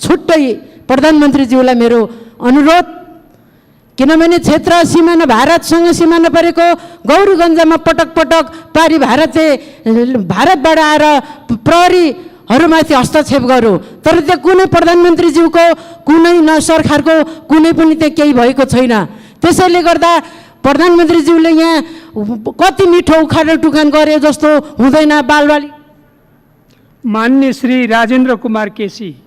छुट्टै प्रधानमन्त्रीज्यूलाई मेरो अनुरोध, किनभने क्षेत्र सिमाना भारतसँग सिमाना परेको गौरीगञ्जमा पटक पटक पारी भारतबाट आएर प्रहरीहरूमाथि हस्तक्षेप गर्यो, तर त्यो कुनै प्रधानमन्त्रीज्यूको कुनै न सरकारको कुनै पनि त्यहाँ केही भएको छैन। त्यसैले गर्दा प्रधानमन्त्रीज्यूले यहाँ कति मिठो उखान टुखान गरे जस्तो हुँदैन बालबाली। मान्य श्री राजेन्द्र कुमार केसी।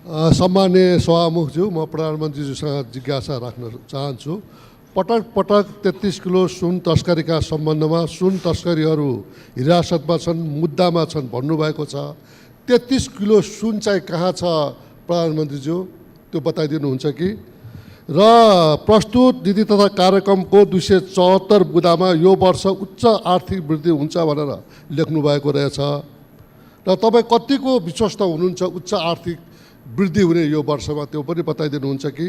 सम्माननीय सभामुखज्यू, म प्रधानमन्त्रीज्यूसँग जिज्ञासा राख्न चाहन्छु। पटक पटक 33 किलो सुन तस्करीका सम्बन्धमा सुन तस्करीहरू हिरासतमा छन्, मुद्दामा छन् भन्नुभएको छ। 33 किलो सुन चाहिँ कहाँ छ प्रधानमन्त्रीज्यू, त्यो बताइदिनुहुन्छ कि? र प्रस्तुत नीति तथा कार्यक्रमको 274 बुँदामा यो वर्ष उच्च आर्थिक वृद्धि हुन्छ भनेर लेख्नु भएको रहेछ र तपाईँ कतिको विश्वस्त हुनुहुन्छ उच्च आर्थिक वृद्धि हुने यो वर्षमा, त्यो पनि बताइदिनुहुन्छ कि?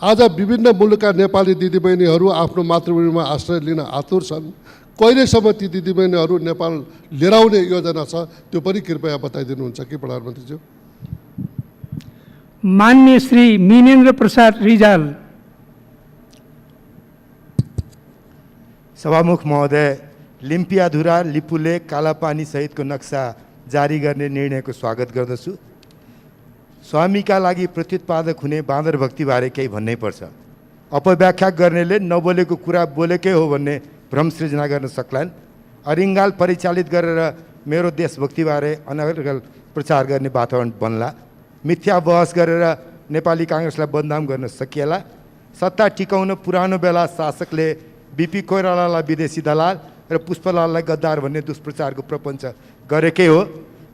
आज विभिन्न मुलुकका नेपाली दिदीबहिनीहरू आफ्नो मातृभूमिमा आश्रय लिन आतुर छन्। कहिलेसम्म ती दिदीबहिनीहरू नेपाल लिएर आउने योजना छ, त्यो पनि कृपया बताइदिनुहुन्छ कि प्रधानमन्त्रीज्यू? मान्य श्री मिनेन्द्र प्रसाद रिजाल। सभामुख महोदय, लिम्पियाधुरा लिपुलेक कालापानी सहितको नक्सा जारी गर्ने निर्णयको स्वागत गर्दछु। स्वामीका लागि प्रत्युत्पादक हुने बाँदर भक्तिबारे केही भन्नै पर्छ। अपव्याख्या गर्नेले नबोलेको कुरा बोलेकै हो भन्ने भ्रम सृजना गर्न सक्लान्। अरिङ्गाल परिचालित गरेर मेरो देशभक्तिबारे अनर्गल प्रचार गर्ने वातावरण बन्ला। मिथ्या बहस गरेर नेपाली काङ्ग्रेसलाई बदनाम गर्न सकिएला। सत्ता टिकाउन पुरानो बेला शासकले बिपी कोइरालालाई विदेशी दलाल र पुष्पलाललाई गद्दार भन्ने दुष्प्रचारको प्रपञ्च गरेकै हो।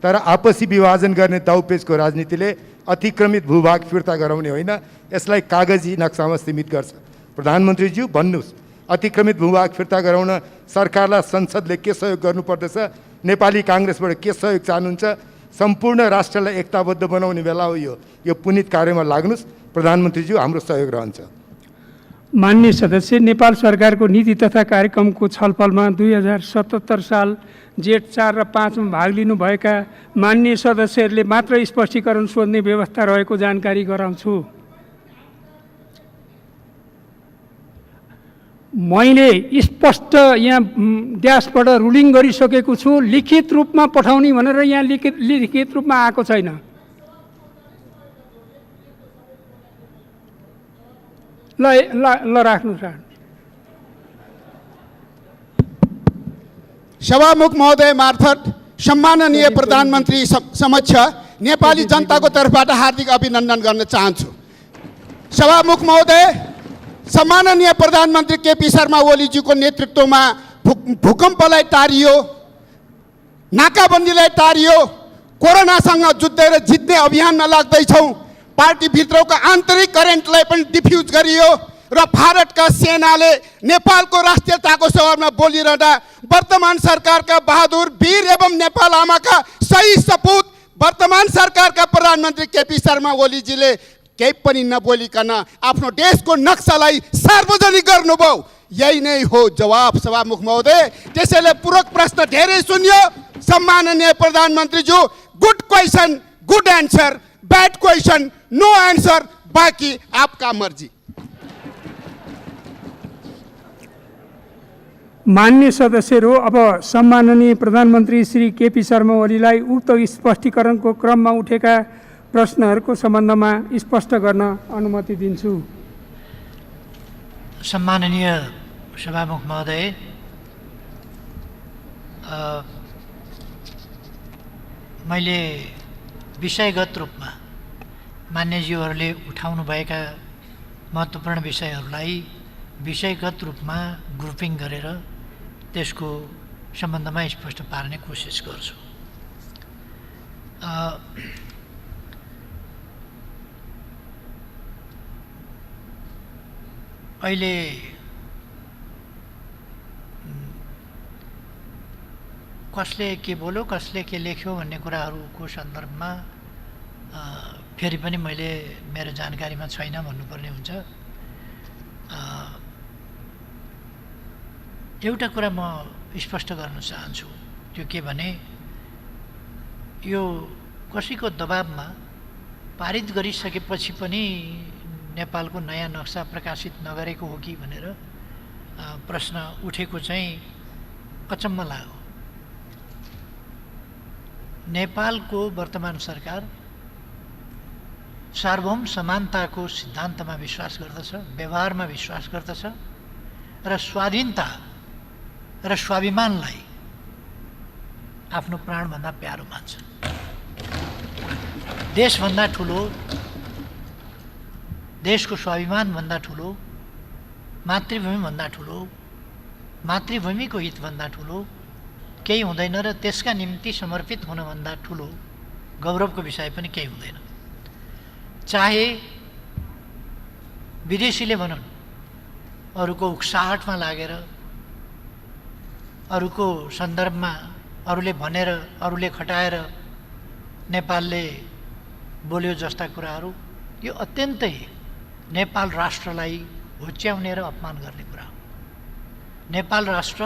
तर आपसी विभाजन गर्ने दाउपेचको राजनीतिले अतिक्रमित भूभाग फिर्ता गराउने होइन, यसलाई कागजी नक्सामा सीमित गर्छ। प्रधानमन्त्रीज्यू भन्नुहोस्, अतिक्रमित भूभाग फिर्ता गराउन सरकारलाई संसदले के सहयोग गर्नुपर्दछ? नेपाली काङ्ग्रेसबाट के सहयोग चाहनुहुन्छ? सम्पूर्ण राष्ट्रलाई एकताबद्ध बनाउने बेला हो यो पुनित कार्यमा लाग्नुहोस्। प्रधानमन्त्रीज्यू, हाम्रो सहयोग रहन्छ। माननीय सदस्य, नेपाल सरकारको नीति तथा कार्यक्रमको छलफलमा 2077 साल जेठ 4 र 5 मा भाग लिनुभएका माननीय सदस्यहरूले मात्र स्पष्टीकरण सोध्ने व्यवस्था रहेको जानकारी गराउँछु। मैले स्पष्ट यहाँ ड्यासबाट रुलिङ गरिसकेको छु, लिखित रूपमा पठाउने भनेर यहाँ लिखित रूपमा आएको छैन। ल राख्नुहोस्। सभामुख महोदय मार्फत सम्माननीय प्रधानमन्त्री समक्ष नेपाली जनताको तर्फबाट हार्दिक अभिनन्दन गर्न चाहन्छु। सभामुख महोदय, सम्माननीय प्रधानमन्त्री केपी शर्मा ओलीजीको नेतृत्वमा भूकम्पलाई टारियो, नाकाबन्दीलाई टारियो, कोरोनासँग जुझ्दै जित्ने अभियानमा लाग्दैछौँ। पार्टीभित्रको आन्तरिक करेन्टलाई पनि डिफ्युज गरियो र भारतका सेनाले नेपालको राष्ट्रियताको सवालमा बोलिरहँदा वर्तमान सरकारका बहादुर वीर एवं नेपाल आमाका सही सपूत वर्तमान सरकारका प्रधानमन्त्री केपी शर्मा ओलीजीले केही पनि नबोलिकन आफ्नो देशको नक्सालाई सार्वजनिक गर्नुभयो। यही नै हो जवाब सभामुख महोदय। त्यसैले पूरक प्रश्न धेरै सुनियो। सम्माननीय प्रधानमन्त्रीज्यू, good question good answer, bad question no answer, बाकी आपका मर्जी। मान्य सदस्यहरू, अब सम्माननीय प्रधानमन्त्री श्री केपी शर्मा ओलीलाई उक्त स्पष्टीकरणको क्रममा उठेका प्रश्नहरूको सम्बन्धमा स्पष्ट गर्न अनुमति दिन्छु। सम्माननीय सभामुख महोदय, मैले विषयगत रूपमा मान्यज्यूहरूले उठाउनुभएका महत्त्वपूर्ण विषयहरूलाई विषयगत रूपमा ग्रुपिङ गरेर त्यसको सम्बन्धमा स्पष्ट पार्ने कोसिस गर्छु। अहिले कसले के बोल्यो, कसले के लेख्यो भन्ने कुराहरूको सन्दर्भमा फेरि पनि मैले मेरो जानकारीमा छैन भन्नुपर्ने हुन्छ। एउटा कुरा म स्पष्ट गर्न चाहन्छु, त्यो के भने यो कसैको दबाबमा पारित गरिसकेपछि पनि नेपालको नयाँ नक्सा प्रकाशित नगरेको हो कि भनेर प्रश्न उठेको चाहिँ अचम्म लाग्यो। नेपालको वर्तमान सरकार सार्वभौम समानताको सिद्धान्तमा विश्वास गर्दछ, व्यवहारमा विश्वास गर्दछ र स्वाधीनता र स्वाभिमानलाई आफ्नो प्राणभन्दा प्यारो मान्छ। देशभन्दा ठुलो, देशको स्वाभिमानभन्दा ठुलो, मातृभूमिभन्दा ठुलो, मातृभूमिको हितभन्दा ठुलो केही हुँदैन र त्यसका निम्ति समर्पित हुनभन्दा ठुलो गौरवको विषय पनि केही हुँदैन। चाहे विदेशीले भनौँ, अरूको उक्साहटमा लागेर, अरूको सन्दर्भमा अरूले भनेर, अरूले खटाएर नेपालले बोल्यो जस्ता कुराहरू, यो अत्यन्तै नेपाल राष्ट्रलाई होच्याउने र अपमान गर्ने कुरा हो। नेपाल राष्ट्र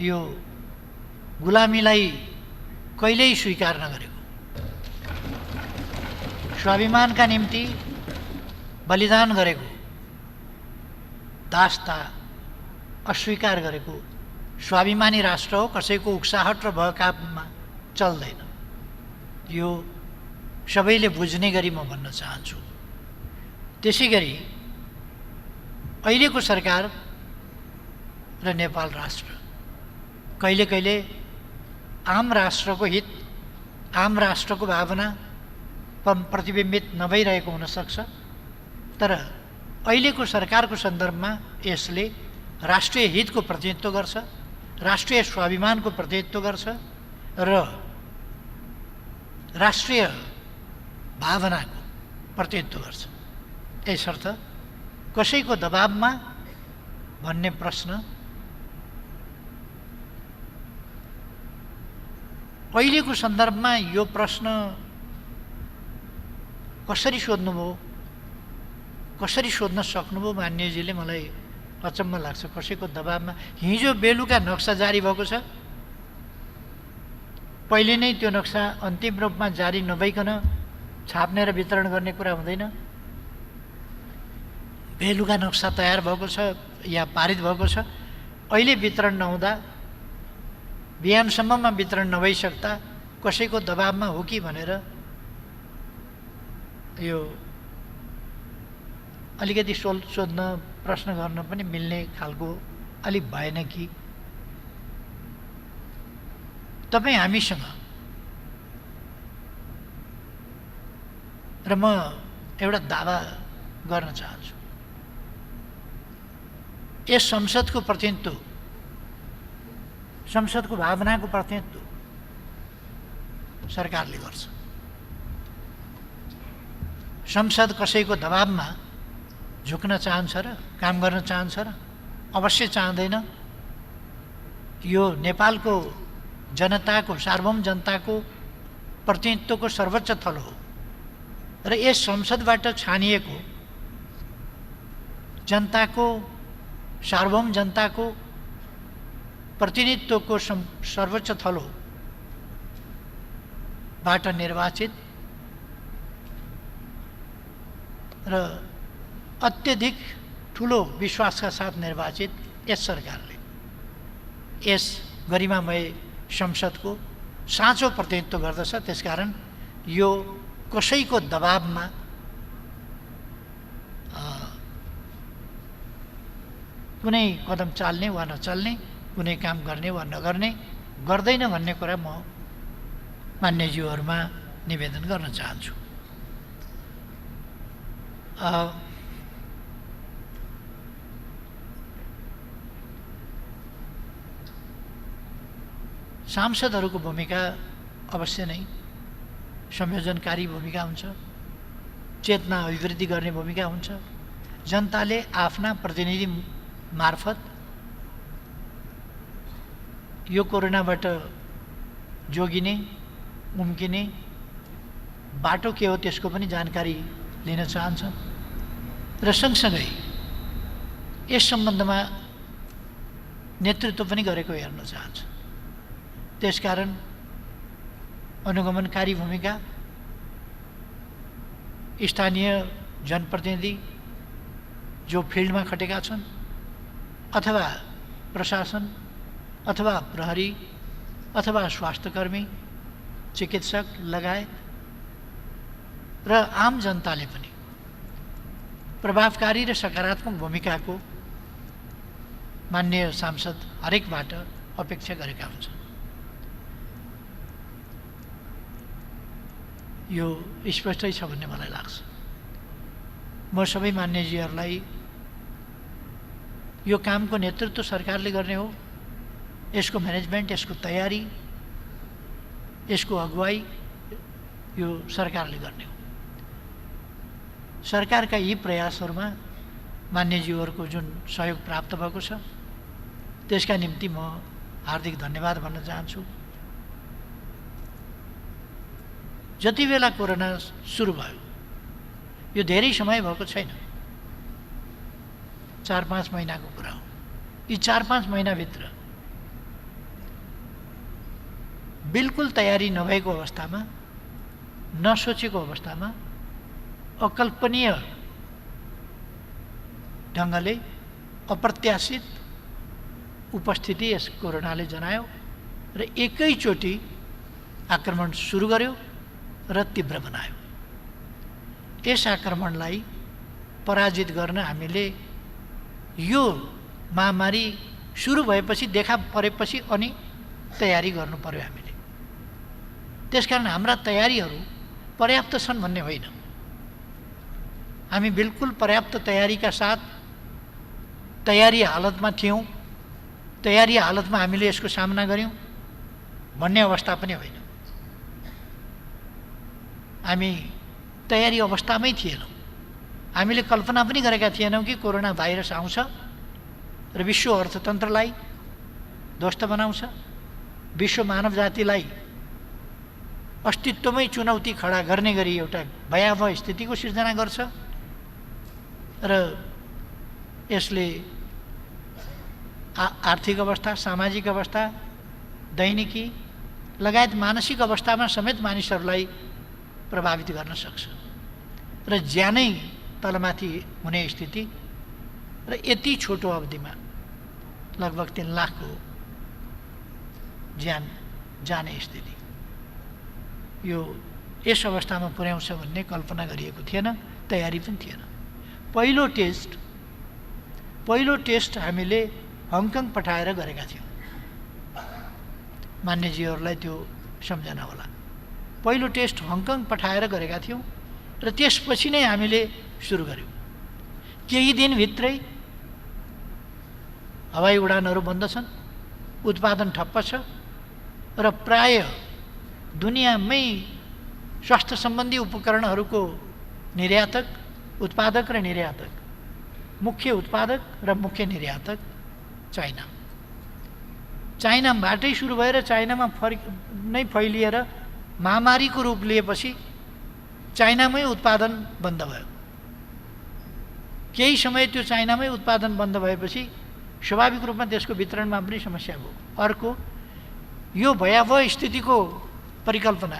यो गुलामीलाई कहिल्यै स्वीकार नगरेको, स्वाभिमानका निम्ति बलिदान गरेको, दासता अस्वीकार गरेको स्वाभिमानी राष्ट्र हो। कसैको उक्साहट र बहकावमा चल्दैन। यो सबैले बुझ्ने गरी म भन्न चाहन्छु। त्यसै गरी अहिलेको सरकार र नेपाल राष्ट्र कहिले कहिले आम राष्ट्रको हित, आम राष्ट्रको भावना प्रतिबिम्बित नभइरहेको हुनसक्छ, तर अहिलेको सरकारको सन्दर्भमा यसले राष्ट्रिय हितको प्रतिनिधित्व गर्छ, राष्ट्रिय स्वाभिमानको प्रतिनिधित्व गर्छ र राष्ट्रिय भावनाको प्रतिनिधित्व गर्छ। यसर्थ कसैको दबाबमा भन्ने प्रश्न अहिलेको सन्दर्भमा यो प्रश्न कसरी सोध्नुभयो, कसरी सोध्न सक्नुभयो मान्यजीले, मलाई अचम्म लाग्छ। कसैको दबाबमा हिजो बेलुका नक्सा जारी भएको छ, पहिले नै त्यो नक्सा अन्तिम रूपमा जारी नभइकन छाप्ने र वितरण गर्ने कुरा हुँदैन। बेलुका नक्सा तयार भएको छ या पारित भएको छ, अहिले वितरण नहुँदा, बिहानसम्ममा वितरण नभइसक्दा कसैको दबाबमा हो कि भनेर यो अलिकति सोध्न, प्रश्न गर्न पनि मिल्ने खालको अलिक भएन कि? तपाईँ हामीसँग र म एउटा दावा गर्न चाहन्छु, यस संसदको प्रतिनिधित्व, संसदको भावनाको प्रतिनिधित्व सरकारले गर्छ। संसद कसैको दबाबमा झुक्न चाहन्छ र काम गर्न चाहन्छ र? अवश्य चाहँदैन। यो नेपालको जनताको, सार्वभौम जनताको प्रतिनिधित्वको सर्वोच्च थलो हो र यस संसदबाट छानिएको जनताको, सार्वभौम जनताको प्रतिनिधित्वको सर्वोच्च थलो बाट निर्वाचित र अत्यधिक ठुलो विश्वासका साथ निर्वाचित यस सरकारले यस गरिमामय संसदको साँचो प्रतिनिधित्व गर्दछ। त्यसकारण यो कसैको दबाबमा कुनै कदम चाल्ने वा नचाल्ने, कुनै काम गर्ने वा नगर्ने गर्दैन भन्ने कुरा म मान्यज्यूहरूमा निवेदन गर्न चाहन्छु। सांसदहरूको भूमिका अवश्य नै संयोजनकारी भूमिका हुन्छ, चेतना अभिवृद्धि गर्ने भूमिका हुन्छ। जनताले आफ्ना प्रतिनिधि मार्फत यो कोरोनाबाट जोगिने, उम्किने बाटो के हो त्यसको पनि जानकारी लिन चाहन्छ र सँगसँगै यस सम्बन्धमा नेतृत्व पनि गरेको हेर्न चाहन्छ। त्यसकारण अनुगमनकारी भूमिका, स्थानीय जनप्रतिनिधि जो फिल्डमा खटेका छन्, अथवा प्रशासन, अथवा प्रहरी, अथवा स्वास्थ्यकर्मी, चिकित्सक लगायत र आम जनताले पनि प्रभावकारी र सकारात्मक भूमिकाको मान्य सांसद हरेकबाट अपेक्षा गरेका हुन्छन्। यो स्पष्टै छ भन्ने मलाई लाग्छ। म सबै मान्यजीहरूलाई यो कामको नेतृत्व सरकारले गर्ने हो, यसको म्यानेजमेन्ट, यसको तयारी, यसको अगुवाई यो सरकारले गर्ने हो। सरकारका यी प्रयासहरूमा मान्यज्यूहरूको जुन सहयोग प्राप्त भएको छ त्यसका निम्ति म हार्दिक धन्यवाद भन्न चाहन्छु। जति बेला कोरोना सुरु भयो, यो धेरै समय भएको छैन, 4-5 महिनाको कुरा हो। यी 4-5 महिनाभित्र बिल्कुल तयारी नभएको अवस्थामा, नसोचेको अवस्थामा, अकल्पनीय ढङ्गले अप्रत्याशित उपस्थिति यस कोरोनाले जनायो र एकैचोटि आक्रमण सुरु गर्यो र तीव्र बनायो। यस आक्रमणलाई पराजित गर्न हामीले यो महामारी सुरु भएपछि देखा परेपछि अनि तयारी गर्नु पर्यो हामीले। त्यसकारण हाम्रा तयारीहरू पर्याप्त छन् भन्ने होइन, हामी बिल्कुल पर्याप्त तयारीका साथ तयारी हालतमा थियौँ, तयारी हालतमा हामीले यसको सामना गऱ्यौँ भन्ने अवस्था पनि होइन। हामी तयारी अवस्थामै थिएनौँ। हामीले कल्पना पनि गरेका थिएनौँ कि कोरोना भाइरस आउँछ र विश्व अर्थतन्त्रलाई ध्वस्त बनाउँछ, विश्व मानव जातिलाई अस्तित्वमै चुनौती खडा गर्ने गरी एउटा भयावह स्थितिको सिर्जना गर्छ र यसले आर्थिक अवस्था, सामाजिक अवस्था, दैनिकी लगायत मानसिक अवस्थामा समेत मानिसहरूलाई प्रभावित गर्न सक्छ र ज्यानै तलमाथि हुने स्थिति र यति छोटो अवधिमा लगभग 3 लाखको ज्यान जाने स्थिति, यो यस अवस्थामा पुर्याउँछ भन्ने कल्पना गरिएको थिएन, तयारी पनि थिएन। पहिलो टेस्ट हामीले हङकङ पठाएर गरेका थियौँ। मान्यजीहरूलाई त्यो सम्झना होला। पहिलो टेस्ट हङकङ पठाएर गरेका थियौँ र त्यसपछि नै हामीले सुरु गऱ्यौँ। केही दिनभित्रै हवाई उडानहरू बन्द छन्, उत्पादन ठप्प छ र प्राय दुनियाँमै स्वास्थ्य सम्बन्धी उपकरणहरूको निर्यातक, उत्पादक र निर्यातक, मुख्य उत्पादक र मुख्य निर्यातक चाइना। चाइनाबाटै सुरु भएर चाइनामा नै फैलिएर महामारीको रूप लिएपछि चाइनामै उत्पादन बन्द भयो। केही समय त्यो चाइनामै उत्पादन बन्द भएपछि स्वाभाविक रूपमा त्यसको वितरणमा पनि समस्या भयो। अर्को, यो भयावह स्थितिको परिकल्पना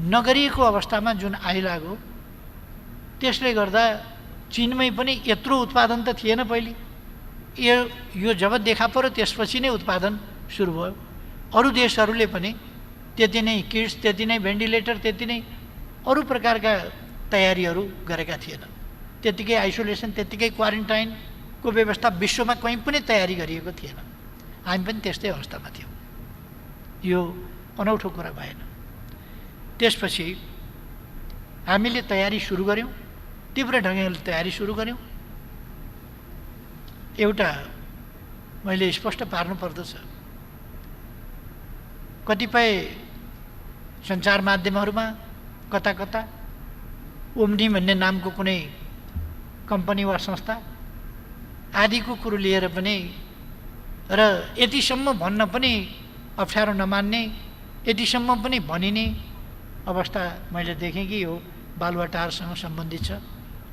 नगरिएको अवस्थामा जुन आइलाग्यो त्यसले गर्दा चीनमै पनि यत्रो उत्पादन त थिएन पहिले। यो जब देखा पर्यो त्यसपछि नै उत्पादन सुरु भयो। अरू देशहरूले पनि त्यति नै किट्स, त्यति नै भेन्टिलेटर, त्यति नै अरू प्रकारका तयारीहरू गरेका थिएनन्। त्यतिकै आइसोलेसन, त्यतिकै क्वारेन्टाइनको व्यवस्था विश्वमा कहीँ पनि तयारी गरिएको थिएन। हामी पनि त्यस्तै अवस्थामा थियौँ। यो अनौठो कुरा भएन। त्यसपछि हामीले तयारी सुरु गऱ्यौँ, तीव्र ढङ्गले तयारी सुरु गऱ्यौँ। एउटा मैले स्पष्ट पार्नुपर्दछ, कतिपय सञ्चार माध्यमहरूमा कता कता ओम्नी भन्ने नामको कुनै कम्पनी वा संस्था आदिको कुरो लिएर पनि र यतिसम्म भन्न पनि अप्ठ्यारो नमान्ने, यतिसम्म पनि भनिने अवस्था मैले देखेँ कि यो बालुवाटारसँग सम्बन्धित छ।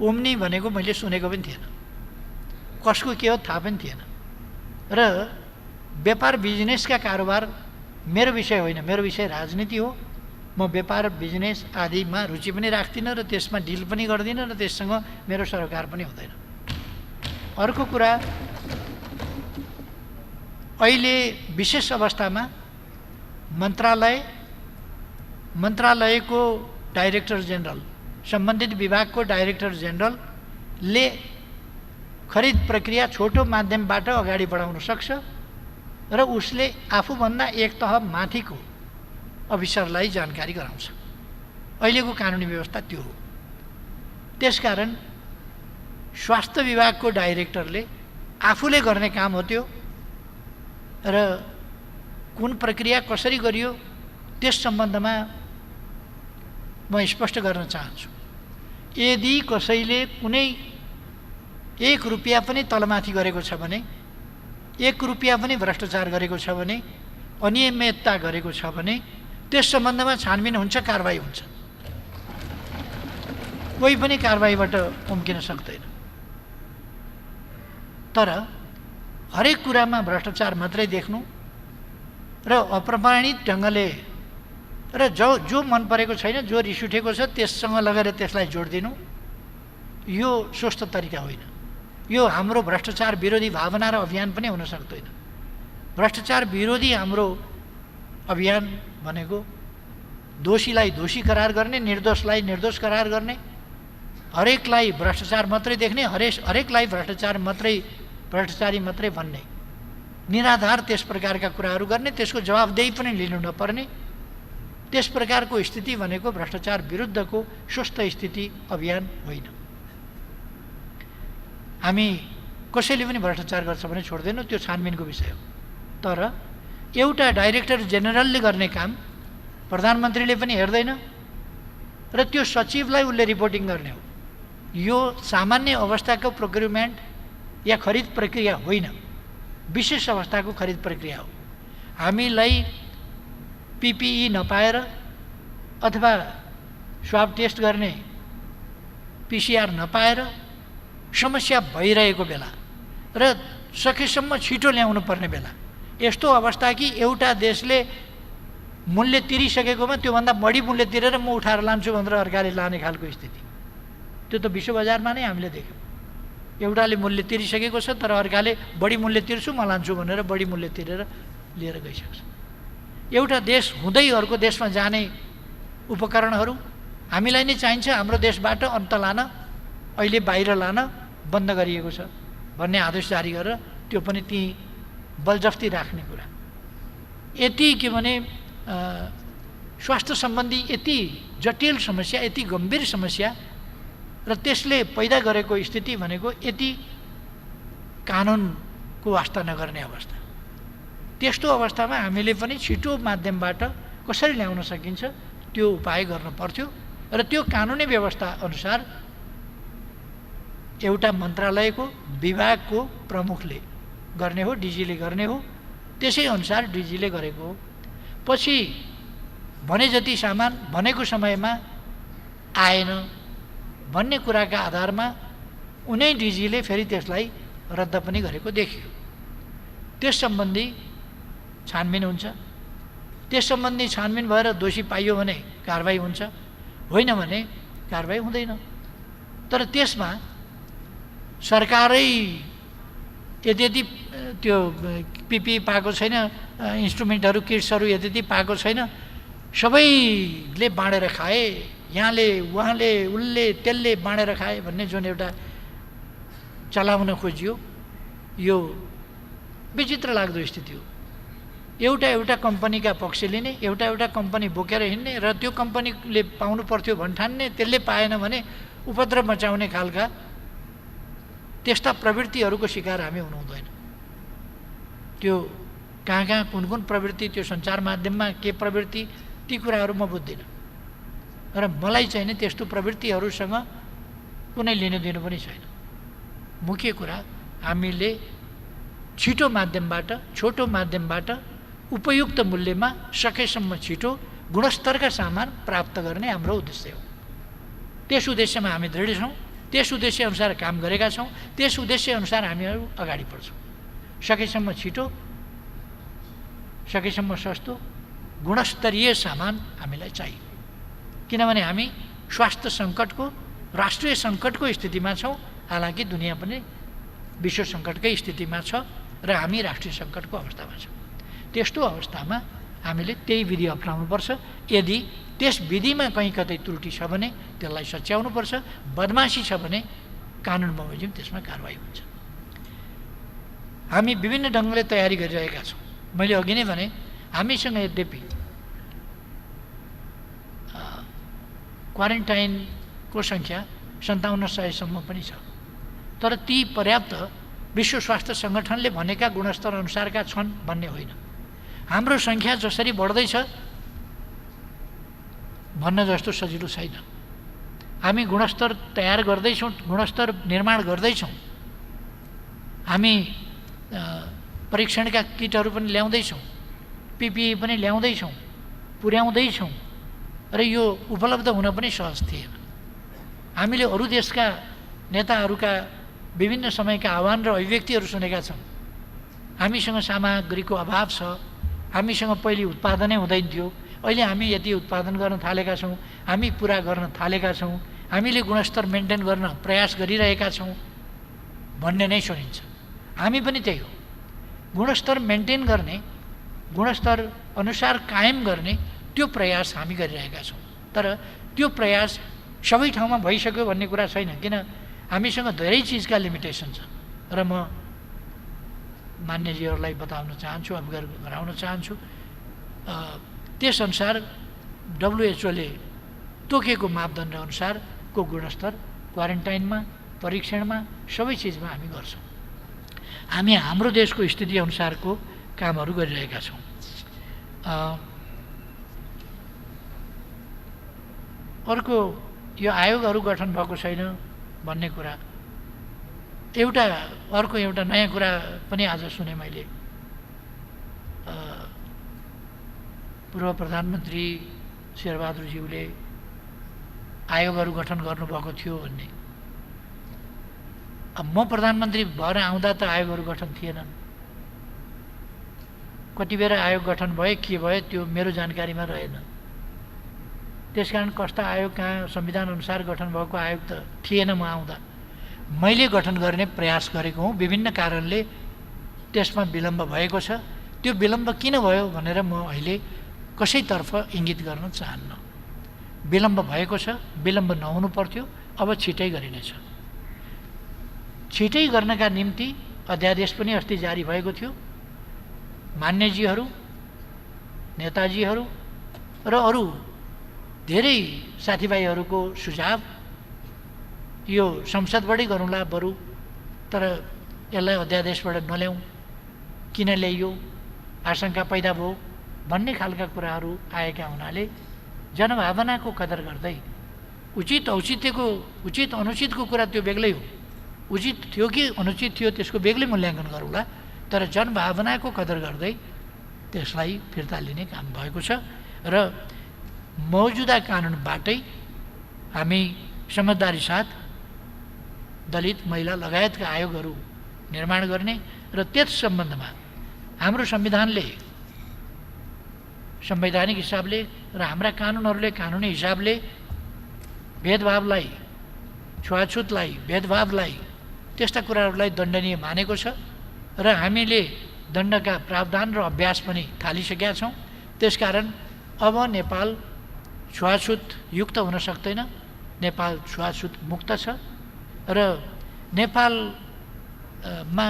ओम्नी भनेको मैले सुनेको पनि थिएन, कसको के हो थाहा पनि थिएन। र व्यापार बिजनेसका कारोबार मेरो विषय होइन, मेरो विषय राजनीति हो। म व्यापार बिजनेस आदिमा रुचि पनि राख्दिनँ र त्यसमा डिल पनि गर्दिनँ र त्यससँग मेरो सरोकार पनि हुँदैन। अर्को कुरा, अहिले विशेष अवस्थामा मन्त्रालयको डाइरेक्टर जेनरल, सम्बन्धित विभागको डाइरेक्टर जेनरलले खरिद प्रक्रिया छोटो माध्यमबाट अगाडि बढाउन सक्छ र उसले आफूभन्दा एक तह माथिको अफिसरलाई जानकारी गराउँछ। अहिलेको कानुनी व्यवस्था त्यो हो। त्यसकारण स्वास्थ्य विभागको डाइरेक्टरले आफूले गर्ने काम हो त्यो र कुन प्रक्रिया कसरी गरियो त्यस सम्बन्धमा म स्पष्ट गर्न चाहन्छु। यदि कसैले कुनै 1 रुपियाँ पनि तलमाथि गरेको छ भने, 1 रुपियाँ पनि भ्रष्टाचार गरेको छ भने, अनियमितता गरेको छ भने त्यस सम्बन्धमा छानबिन हुन्छ, कारबाही हुन्छ। कोही पनि कारबाहीबाट उम्किन सक्दैन। तर हरेक कुरामा भ्रष्टाचार मात्रै देख्नु र अप्रमाणित ढङ्गले र जो मन परेको छैन, जो रिस उठेको छ त्यससँग लगेर त्यसलाई जोडिदिनु, यो स्वस्थ तरिका होइन। यो हाम्रो भ्रष्टाचार विरोधी भावना र अभियान पनि हुन सक्दैन। भ्रष्टाचार विरोधी हाम्रो अभियान भनेको दोषीलाई दोषी करार गर्ने, निर्दोषलाई निर्दोष करार गर्ने, हरेकलाई भ्रष्टाचार मात्रै देख्ने, हरेकलाई भ्रष्टाचारी मात्रै भन्ने, निराधार त्यस प्रकारका कुराहरू गर्ने, त्यसको जवाबदेही पनि लिनु नपर्ने, त्यस प्रकारको स्थिति भनेको भ्रष्टाचार विरुद्धको स्वस्थ स्थिति अभियान होइन। हामी कसैले पनि भ्रष्टाचार गर्छ भने छोड्दैनौँ, त्यो छानबिनको विषय हो। तर एउटा डाइरेक्टर जेनरलले गर्ने काम प्रधानमन्त्रीले पनि हेर्दैन र त्यो सचिवलाई उसले रिपोर्टिङ गर्ने हो। यो सामान्य अवस्थाको प्रोक्युरमेन्ट या खरिद प्रक्रिया होइन, विशेष अवस्थाको खरिद प्रक्रिया हो। हामीलाई PPE नपाएर अथवा स्वाब टेस्ट गर्ने PCR नपाएर समस्या भइरहेको बेला र सकेसम्म छिटो ल्याउनु पर्ने बेला, यस्तो अवस्था कि एउटा देशले मूल्य तिरिसकेकोमा त्योभन्दा बढी मूल्य तिरेर म उठाएर लान्छु भनेर अर्काले लाने खालको स्थिति, त्यो त विश्व बजारमा नै हामीले देख्यौँ। एउटाले मूल्य तिरिसकेको छ तर अर्काले बढी मूल्य तिर्छु म लान्छु भनेर बढी मूल्य तिरेर लिएर गइसक्छ। एउटा देश हुँदै अर्को देशमा जाने उपकरणहरू हामीलाई नै चाहिन्छ, हाम्रो देशबाट अन्त लान, अहिले बाहिर लान बन्द गरिएको छ भन्ने आदेश जारी गरेर त्यो पनि ती बलजफ्ती राख्ने कुरा। यति के भने स्वास्थ्य सम्बन्धी यति जटिल समस्या, यति गम्भीर समस्या र त्यसले पैदा गरेको स्थिति भनेको यति कानुनको वास्ता नगर्ने अवस्था। त्यस्तो अवस्थामा हामीले पनि छिटो माध्यमबाट कसरी ल्याउन सकिन्छ त्यो उपाय गर्नु पर्थ्यो र त्यो कानुनी व्यवस्था अनुसार एउटा मन्त्रालयको विभागको प्रमुखले गर्ने हो, DG ले गर्ने हो, त्यसै अनुसार DG ले गरेको हो। पछि भने जति सामान भनेको समयमा आएन भन्ने कुराका आधारमा उनै DG ले फेरि त्यसलाई रद्द पनि गरेको देखियो। त्यस सम्बन्धी छानबिन हुन्छ, त्यस सम्बन्धी छानबिन भएर दोषी पाइयो भने कारबाही हुन्छ, होइन भने कारबाही हुँदैन। तर त्यसमा सरकारै यदि त्यो PPE पाएको छैन, इन्स्ट्रुमेन्टहरू किट्सहरू यदि पाएको छैन, सबैले बाँडेर खाए, यहाँले उहाँले उसले त्यसले बाँडेर खाए भन्ने जुन एउटा चलाउन खोजियो, यो विचित्र लाग्दो स्थिति हो। एउटा कम्पनीका पक्ष लिने, एउटा कम्पनी बोकेर हिँड्ने र त्यो कम्पनीले पाउनु पर्थ्यो भन्ठान्ने, त्यसले पाएन भने उपद्रव मचाउने खालका त्यस्ता प्रवृत्तिहरूको शिकार हामी हुनु हुँदैन। त्यो कहाँ कुन प्रवृत्ति, त्यो सञ्चार माध्यममा के प्रवृत्ति, ती कुराहरू म बुझ्दिनँ र मलाई चाहिँ नि त्यस्तो प्रवृत्तिहरूसँग कुनै लिनु दिनु पनि छैन। मुख्य कुरा हामीले छिटो माध्यमबाट, छोटो माध्यमबाट उपयुक्त मूल्यमा सकेसम्म छिटो गुणस्तरका सामान प्राप्त गर्ने हाम्रो उद्देश्य हो। त्यस उद्देश्यमा हामी दृढ छौँ, त्यस उद्देश्य अनुसार काम गरेका छौँ, त्यस उद्देश्य अनुसार हामीहरू अगाडि बढ्छौँ। सकेसम्म छिटो, सकेसम्म सस्तो, गुणस्तरीय सामान हामीलाई चाहियो। किनभने हामी स्वास्थ्य सङ्कटको, राष्ट्रिय सङ्कटको स्थितिमा छौँ, हालाकि दुनियाँ पनि विश्व सङ्कटकै स्थितिमा छ र हामी राष्ट्रिय सङ्कटको अवस्थामा छौँ। त्यस्तो अवस्थामा हामीले त्यही विधि अपनाउनुपर्छ। यदि त्यस विधिमा कहीँ कतै त्रुटि छ भने त्यसलाई सच्याउनुपर्छ, बदमासी छ भने कानुन बमोजिम त्यसमा कारवाही हुन्छ। हामी विभिन्न ढङ्गले तयारी गरिरहेका छौँ। मैले अघि नै भने हामीसँग यद्यपि क्वारेन्टाइनको सङ्ख्या 5700सम्म पनि छ, तर ती पर्याप्त विश्व स्वास्थ्य सङ्गठनले भनेका गुणस्तर अनुसारका छन् भन्ने होइन। हाम्रो सङ्ख्या जसरी बढ्दैछ भन्न जस्तो सजिलो छैन। हामी गुणस्तर तयार गर्दैछौँ, गुणस्तर निर्माण गर्दैछौँ। हामी परीक्षणका किटहरू पनि ल्याउँदैछौँ, PPE पनि ल्याउँदैछौँ, पुर्याउँदैछौँ र यो उपलब्ध हुन पनि सहज थिएन। हामीले अरू देशका नेताहरूका विभिन्न समयका आह्वान र अभिव्यक्तिहरू सुनेका छौँ। हामीसँग सामग्रीको अभाव छ, हामीसँग पहिले उत्पादनै हुँदैन थियो, अहिले हामी यति उत्पादन गर्न थालेका छौँ, हामी पुरा गर्न थालेका छौँ, हामीले गुणस्तर मेन्टेन गर्न प्रयास गरिरहेका छौँ भन्ने नै सुनिन्छ। हामी पनि त्यही हो, गुणस्तर मेन्टेन गर्ने, गुणस्तर अनुसार कायम गर्ने त्यो प्रयास हामी गरिरहेका छौँ। तर त्यो प्रयास सबै ठाउँमा भइसक्यो भन्ने कुरा छैन, किन हामीसँग धेरै चिजका लिमिटेसन छ र म मान्यजीहरूलाई बताउन चाहन्छु, अवगत गराउन चाहन्छु। त्यसअनुसार WHO ले तोकेको मापदण्ड अनुसारको गुणस्तर क्वारेन्टाइनमा, परीक्षणमा, सबै चिजमा हामी गर्छौँ। हामी हाम्रो देशको स्थिति अनुसारको कामहरू गरिरहेका छौँ। अर्को यो आयोगहरू गठन भएको छैन भन्ने कुरा, अर्को एउटा नयाँ कुरा पनि आज सुने मैले। पूर्व प्रधानमन्त्री शेरबहादुरज्यूले आयोगहरू गठन गर्नुभएको थियो भन्ने। अब म प्रधानमन्त्री भएर आउँदा त आयोगहरू गठन थिएनन्। कति बेर आयोग गठन भए के भयो त्यो मेरो जानकारीमा रहेन। त्यसकारण कस्ता आयोग कहाँ संविधान अनुसार गठन भएको आयोग त थिएन म आउँदा। मैले गठन गर्ने प्रयास गरेको हुँ। विभिन्न कारणले त्यसमा विलम्ब भएको छ। त्यो विलम्ब किन भयो भनेर म अहिले कसैतर्फ इङ्गित गर्न चाहन्न। विलम्ब भएको छ, विलम्ब नहुनु पर्थ्यो, अब छिटै गरिनेछ। छिटै गर्नका निम्ति अध्यादेश पनि अस्ति जारी भएको थियो। मान्यजीहरू, नेताजीहरू र अरू धेरै साथीभाइहरूको सुझाव यो संसदबाटै गरौँला बरु, तर यसलाई अध्यादेशबाट नल्याउँ, किन ल्याइयो, आशंका पैदा भयो भन्ने खालका कुराहरू आएका हुनाले जनभावनाको कदर गर्दै उचित औचित्यको, उचित अनुचितको कुरा त्यो बेग्लै हो। उचित थियो कि अनुचित थियो त्यसको बेग्लै मूल्याङ्कन गरौँला, तर जनभावनाको कदर गर्दै त्यसलाई फिर्ता लिने काम भएको छ। र मौजुदा कानुनबाटै हामी समझदारी साथ दलित, महिला लगायतका आयोगहरू निर्माण गर्ने र त्यस सम्बन्धमा हाम्रो संविधानले, संवैधानिक हिसाबले र हाम्रा कानुनहरूले कानुनी हिसाबले भेदभावलाई, छुवाछुतलाई, भेदभावलाई, त्यस्ता कुराहरूलाई दण्डनीय मानेको छ र हामीले दण्डका प्रावधान र अभ्यास पनि थालिसकेका छौँ। त्यसकारण अब नेपाल छुवाछुत युक्त हुन सक्दैन, नेपाल छुवाछुत मुक्त छ र नेपालमा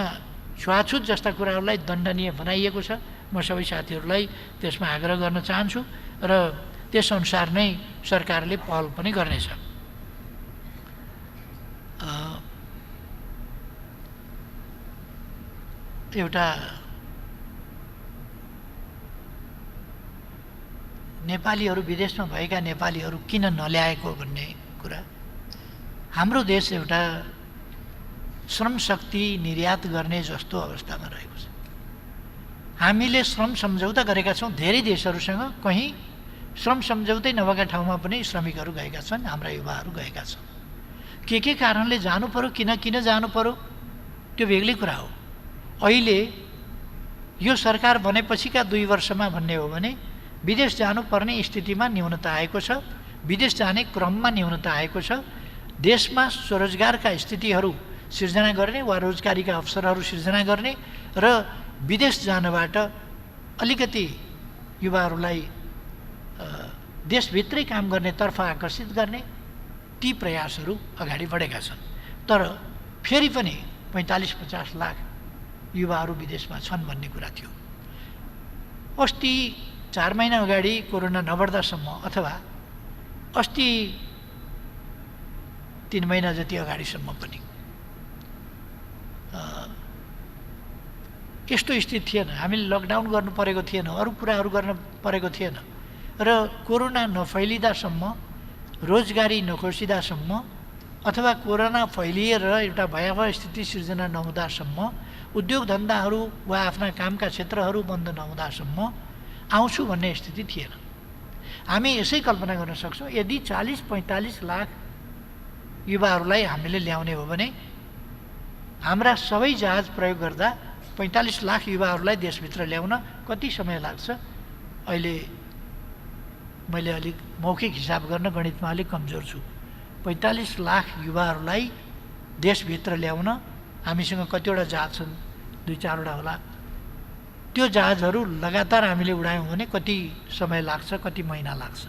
छुवाछुत जस्ता कुराहरूलाई दण्डनीय बनाइएको छ। म सबै साथीहरूलाई त्यसमा आग्रह गर्न चाहन्छु र त्यसअनुसार नै सरकारले पहल पनि गर्नेछ। एउटा नेपालीहरू, विदेशमा भएका नेपालीहरू किन नल्याएको भन्ने कुरा, हाम्रो देश एउटा श्रम शक्ति निर्यात गर्ने जस्तो अवस्थामा रहेको छ। हामीले श्रम सम्झौता गरेका छौँ धेरै देशहरूसँग, कहीँ श्रम सम्झौतै नभएका ठाउँमा पनि श्रमिकहरू गएका छन्, हाम्रा युवाहरू गएका छन्। के कारणले जानु पर्यो, किन जानु पर्यो त्यो बेग्लै कुरा हो। अहिले यो सरकार बनेपछिका 2 वर्षमा भन्ने हो भने विदेश जानुपर्ने स्थितिमा न्यूनता आएको छ, विदेश जाने क्रममा न्यूनता आएको छ। देशमा स्वरोजगारका स्थितिहरू सिर्जना गर्ने वा रोजगारीका अवसरहरू सिर्जना गर्ने र विदेश जानबाट अलिकति युवाहरूलाई देशभित्रै काम गर्नेतर्फ आकर्षित गर्ने ती प्रयासहरू अगाडि बढेका छन्। तर फेरि पनि 45-50 लाख युवाहरू विदेशमा छन् भन्ने कुरा थियो। अस्ति 4 महिना अगाडि कोरोना नबढ्दासम्म अथवा अस्ति 3 महिना जति अगाडिसम्म पनि यस्तो स्थिति थिएन। हामीले लकडाउन गर्नु परेको थिएन, अरू कुराहरू गर्न परेको थिएन र कोरोना नफैलिँदासम्म, रोजगारी नखोसिँदासम्म अथवा कोरोना फैलिएर एउटा भयावह स्थिति सिर्जना नहुँदासम्म, उद्योग धन्दाहरू वा आफ्ना कामका क्षेत्रहरू बन्द नहुँदासम्म आउँछु भन्ने स्थिति थिएन। हामी यसै कल्पना गर्न सक्छौँ, यदि 40-45 लाख युवाहरूलाई हामीले ल्याउने हो भने हाम्रा सबै जहाज प्रयोग गर्दा 45 लाख युवाहरूलाई देशभित्र ल्याउन कति समय लाग्छ? अहिले मैले अलिक मौखिक हिसाब गर्न गणितमा अलिक कमजोर छु। 45 लाख युवाहरूलाई देशभित्र ल्याउन हामीसँग कतिवटा जहाज छन्? 2-4 वटा होला। त्यो जहाजहरू लगातार हामीले उडायौँ भने कति समय लाग्छ, कति महिना लाग्छ।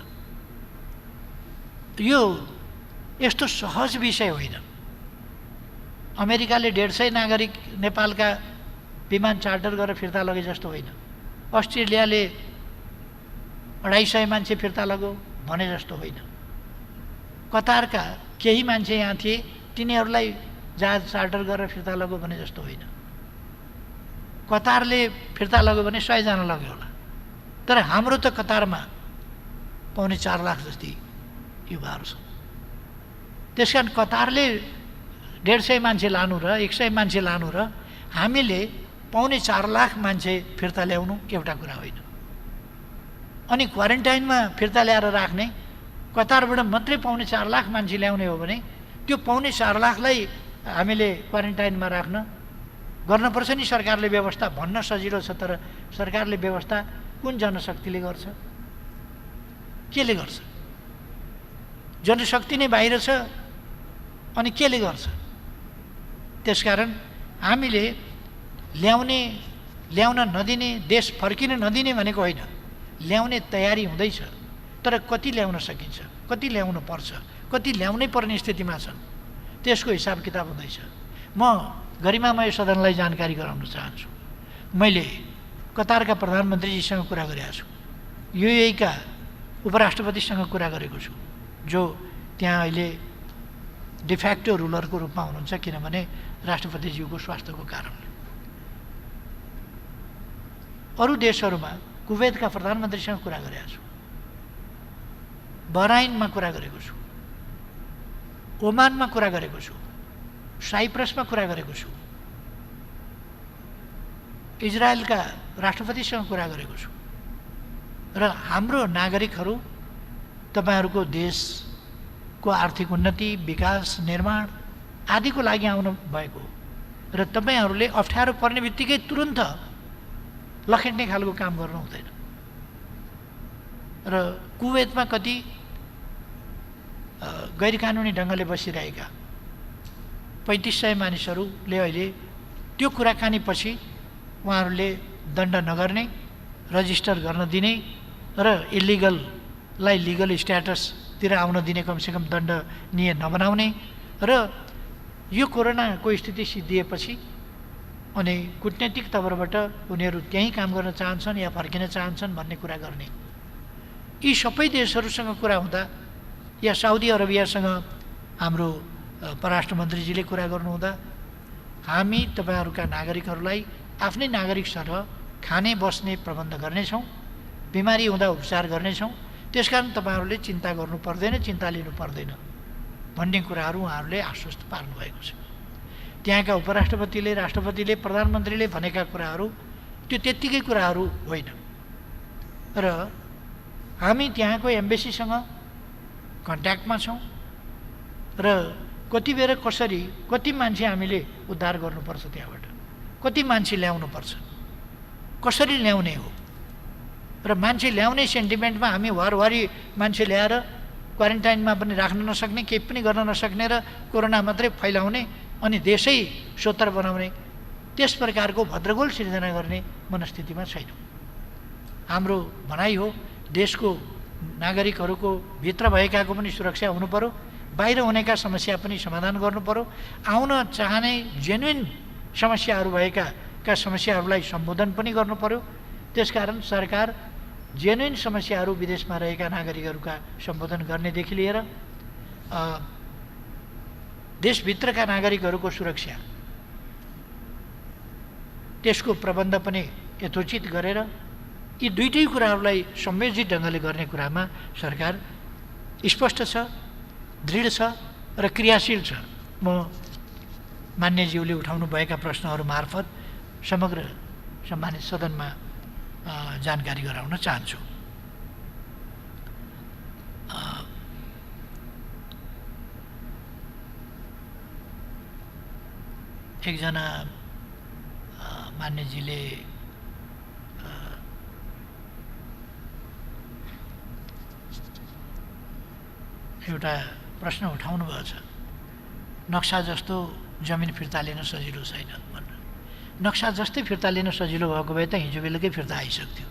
यो यस्तो सहज विषय होइन। अमेरिकाले 150 नागरिक नेपालका विमान चार्टर गरेर फिर्ता लगे जस्तो होइन। अस्ट्रेलियाले 250 मान्छे फिर्ता लग्यो भने जस्तो होइन। कतारका केही मान्छे यहाँ थिए, तिनीहरूलाई जहाज चार्टर गरेर फिर्ता लग्यो भने जस्तो होइन। कतारले फिर्ता लग्यो भने 100 जना लग्यो होला, तर हाम्रो त कतारमा 4.25 लाख जति युवाहरू छन्। त्यस कारण कतारले 150 मान्छे लानु र 100 मान्छे लानु र हामीले 4.25 लाख मान्छे फिर्ता ल्याउनु एउटा कुरा होइन। अनि क्वारेन्टाइनमा फिर्ता ल्याएर राख्ने, कतारबाट मात्रै 4.25 लाख मान्छे ल्याउने हो भने त्यो 4.25 लाखलाई हामीले क्वारेन्टाइनमा राख्न गर्नुपर्छ नि सरकारले व्यवस्था। भन्न सजिलो छ, तर सरकारले व्यवस्था कुन जनशक्तिले गर्छ, केले गर्छ? जनशक्ति नै बाहिर छ, अनि केले गर्छ? त्यसकारण हामीले ल्याउन नदिने, देश फर्किन नदिने भनेको होइन, ल्याउने तयारी हुँदैछ, तर कति ल्याउन सकिन्छ, कति ल्याउनु पर्छ, कति ल्याउनै पर्ने स्थितिमा छन्, त्यसको हिसाब किताब हुँदैछ। म गरिमामय सदनलाई जानकारी गराउन चाहन्छु। मैले कतारका प्रधानमन्त्रीजीसँग कुरा गरेको छु, UAE का उपराष्ट्रपतिसँग कुरा गरेको छु, जो त्यहाँ अहिले डिफ्याक्टो रुलरको रूपमा हुनुहुन्छ, किनभने राष्ट्रपतिज्यूको स्वास्थ्यको कारणले। अरू देशहरूमा कुवेतका प्रधानमन्त्रीसँग कुरा गरेको छु, बहराइनमा कुरा गरेको छु, ओमानमा कुरा गरेको छु, साइप्रसमा कुरा गरेको छु, इजरायलका राष्ट्रपतिसँग कुरा गरेको छु। र हाम्रो नागरिकहरू तपाईँहरूको देशको आर्थिक उन्नति, विकास, निर्माण आदिको लागि आउनु भएको र तपाईँहरूले अप्ठ्यारो पर्ने बित्तिकै तुरुन्त लखेट्ने खालको काम गर्नु हुँदैन। र कुवेतमा कति गैरकानुनी ढङ्गले बसिरहेका 3500 मानिसहरूले अहिले त्यो कुराकानी पछि उहाँहरूले दण्ड नगर्ने, रजिस्टर गर्न दिने र इलिगललाई लिगल स्ट्याटसतिर आउन दिने, कमसेकम दण्डनीय नबनाउने र यो कोरोनाको स्थिति सिद्धिएपछि अनि कूटनीतिक तवरबाट उनीहरू त्यहीँ काम गर्न चाहन्छन् या फर्किन चाहन्छन् भन्ने कुरा गर्ने। यी सबै देशहरूसँग कुरा हुँदा या साउदी अरबियासँग हाम्रो परराष्ट्र मन्त्रीजीले कुरा गर्नुहुँदा हामी तपाईँहरूका नागरिकहरूलाई आफ्नै नागरिक सरह खाने बस्ने प्रबन्ध गर्नेछौँ, बिमारी हुँदा उपचार गर्नेछौँ। त्यसकारण तपाईँहरूले चिन्ता गर्नु पर्दैन, चिन्ता लिनु पर्दैन भन्ने कुराहरू उहाँहरूले आश्वस्त पार्नुभएको छ। त्यहाँका उपराष्ट्रपतिले, राष्ट्रपतिले, प्रधानमन्त्रीले भनेका कुराहरू त्यो त्यत्तिकै कुराहरू होइन। र हामी त्यहाँको एम्बेसीसँग कन्ट्याक्टमा छौँ र कति बेर कसरी कति मान्छे हामीले उद्धार गर्नुपर्छ, त्यहाँबाट कति मान्छे ल्याउनुपर्छ, कसरी ल्याउने हो। र मान्छे ल्याउने सेन्टिमेन्टमा हामी वारवारी मान्छे ल्याएर क्वारेन्टाइनमा पनि राख्न नसक्ने, केही पनि गर्न नसक्ने र कोरोना मात्रै फैलाउने अनि देशै सोतर बनाउने, त्यस प्रकारको भद्रगोल सिर्जना गर्ने मनस्थितिमा छैनौँ। हाम्रो भनाइ हो देशको नागरिकहरूको भित्र भएकाको पनि सुरक्षा हुनु पर्यो, बाहिर हुनेका समस्या पनि समाधान गर्नु पर्यो, आउन चाहने जेन्युन समस्याहरू भएका समस्याहरूलाई सम्बोधन पनि गर्नु पर्यो। त्यसकारण सरकार जेन्युन समस्याहरू विदेशमा रहेका नागरिकहरूका सम्बोधन गर्नेदेखि लिएर देशभित्रका नागरिकहरूको सुरक्षा त्यसको प्रबन्ध पनि यथोचित गरेर यी दुईटै कुराहरूलाई संयोजित ढङ्गले गर्ने कुरामा सरकार स्पष्ट छ, दृढ छ र क्रियाशील छ। म मान्यज्यूले उठाउनु भएका प्रश्नहरू मार्फत समग्र सम्मानित सदनमा जानकारी गराउन चाहन्छु। एकजना मान्यजीले एउटा प्रश्न उठाउनु भएको छ, नक्सा जस्तो जमिन फिर्ता लिन सजिलो छैन भनेर। नक्सा जस्तै फिर्ता लिन सजिलो भएको भए त हिजो बेलुकै फिर्ता आइसक्थ्यो।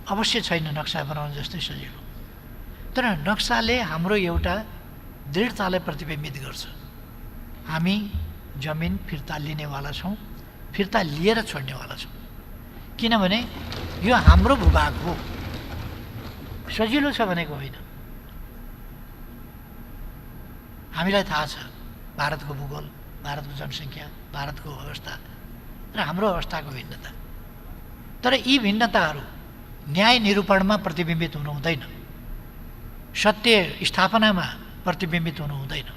अवश्य छैन नक्सा बनाउनु जस्तै सजिलो, तर नक्साले हाम्रो एउटा दृढतालाई प्रतिबिम्बित गर्छ। हामी जमिन फिर्ता लिनेवाला छौँ, फिर्ता लिएर छोड्नेवाला छौँ, किनभने यो हाम्रो भूभाग हो। सजिलो छ भनेको होइन। हामीलाई थाहा छ भारतको भूगोल, भारतको जनसङ्ख्या, भारतको अवस्था र हाम्रो अवस्थाको भिन्नता, तर यी भिन्नताहरू न्याय निरूपणमा प्रतिबिम्बित हुनु हुँदैन, सत्य स्थापनामा प्रतिबिम्बित हुनु हुँदैन।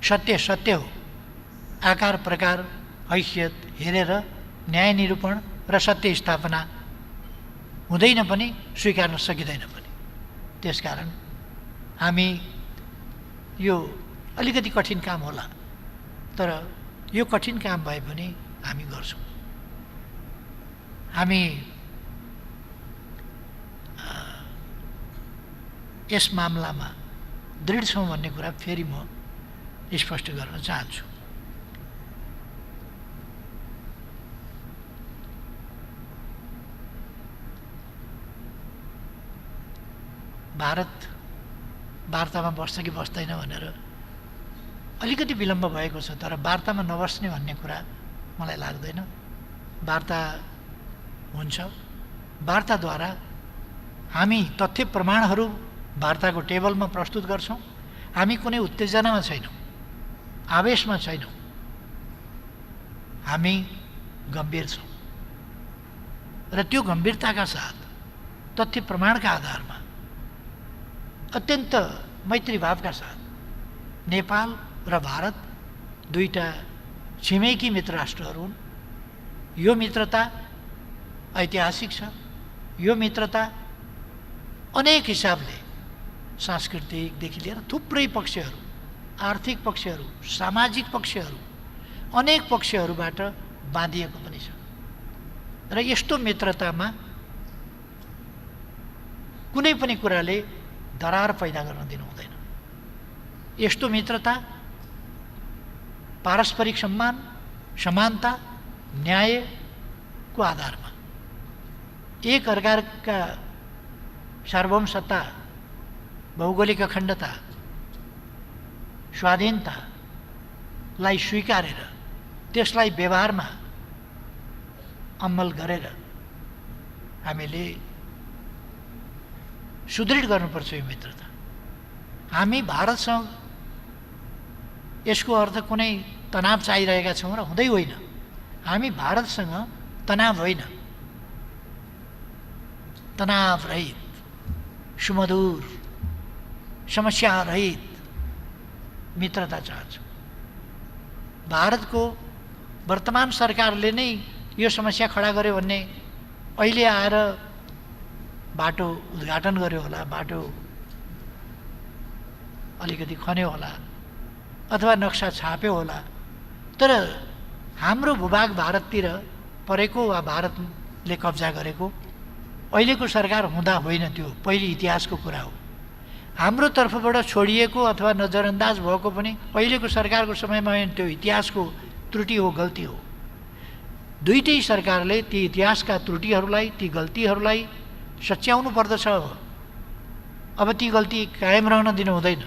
सत्य सत्य हो, आकार प्रकार हैसियत हेरेर न्याय निरूपण र सत्य स्थापना हुँदैन पनि, स्वीकार्न सकिँदैन पनि। त्यसकारण हामी यो अलिकति कठिन काम होला, तर यो कठिन काम भए पनि हामी गर्छौँ। हामी यस मामलामा दृढ छौँ भन्ने कुरा फेरि म स्पष्ट गर्न चाहन्छु। भारत वार्तामा बस्छ कि बस्दैन भनेर अलिकति विलम्ब भएको छ, तर वार्तामा नबस्ने भन्ने कुरा मलाई लाग्दैन। वार्ता हुन्छ, वार्ताद्वारा हामी तथ्य प्रमाणहरू वार्ताको टेबलमा प्रस्तुत गर्छौँ। हामी कुनै उत्तेजनामा छैनौँ, आवेशमा छैनौँ, हामी गम्भीर छौँ र त्यो गम्भीरताका साथ तथ्य प्रमाणका आधारमा अत्यन्त मैत्रीभावका साथ नेपाल र भारत दुईटा छिमेकी मित्र राष्ट्रहरू हुन्। यो मित्रता ऐतिहासिक छ। यो मित्रता अनेक हिसाबले सांस्कृतिकदेखि लिएर थुप्रै पक्षहरू, आर्थिक पक्षहरू, सामाजिक पक्षहरू, अनेक पक्षहरूबाट बाँधिएको पनि छ र यस्तो मित्रतामा कुनै पनि कुराले दरार पैदा गर्न दिनु हुँदैन। यस्तो मित्रता पारस्परिक सम्मान, समानता, न्यायको आधारमा एक अर्काका सार्वभौम सत्ता, भौगोलिक अखण्डता, स्वाधीनतालाई स्वीकारेर त्यसलाई व्यवहारमा अमल गरेर हामीले सुदृढ गर्नुपर्छ यो मित्रता। हामी भारतसँग यसको अर्थ कुनै तनाव चाहिरहेका छौँ र हुँदै होइन। हामी भारतसँग तनाव होइन, तनाव रहित, सुमधुर, समस्या रहित मित्रता चाहन्छौँ। भारतको वर्तमान सरकारले नै यो समस्या खडा गर्यो भन्ने अहिले आएर बाटो उद्घाटन गर्यो होला, बाटो अलिकति खन्यो होला अथवा नक्सा छाप्यो होला, तर हाम्रो भूभाग भारततिर परेको वा भारतले कब्जा गरेको अहिलेको सरकार हुँदा होइन, त्यो पहिले इतिहासको कुरा हो। हाम्रो तर्फबाट छोडिएको अथवा नजरअन्दाज भएको पनि अहिलेको सरकारको समयमा होइन, त्यो इतिहासको त्रुटि हो, गल्ती हो। दुईटै सरकारले ती इतिहासका त्रुटिहरूलाई, ती गल्तीहरूलाई सच्याउनु पर्दछ। अब ती गल्ती कायम रहन दिनु हुँदैन।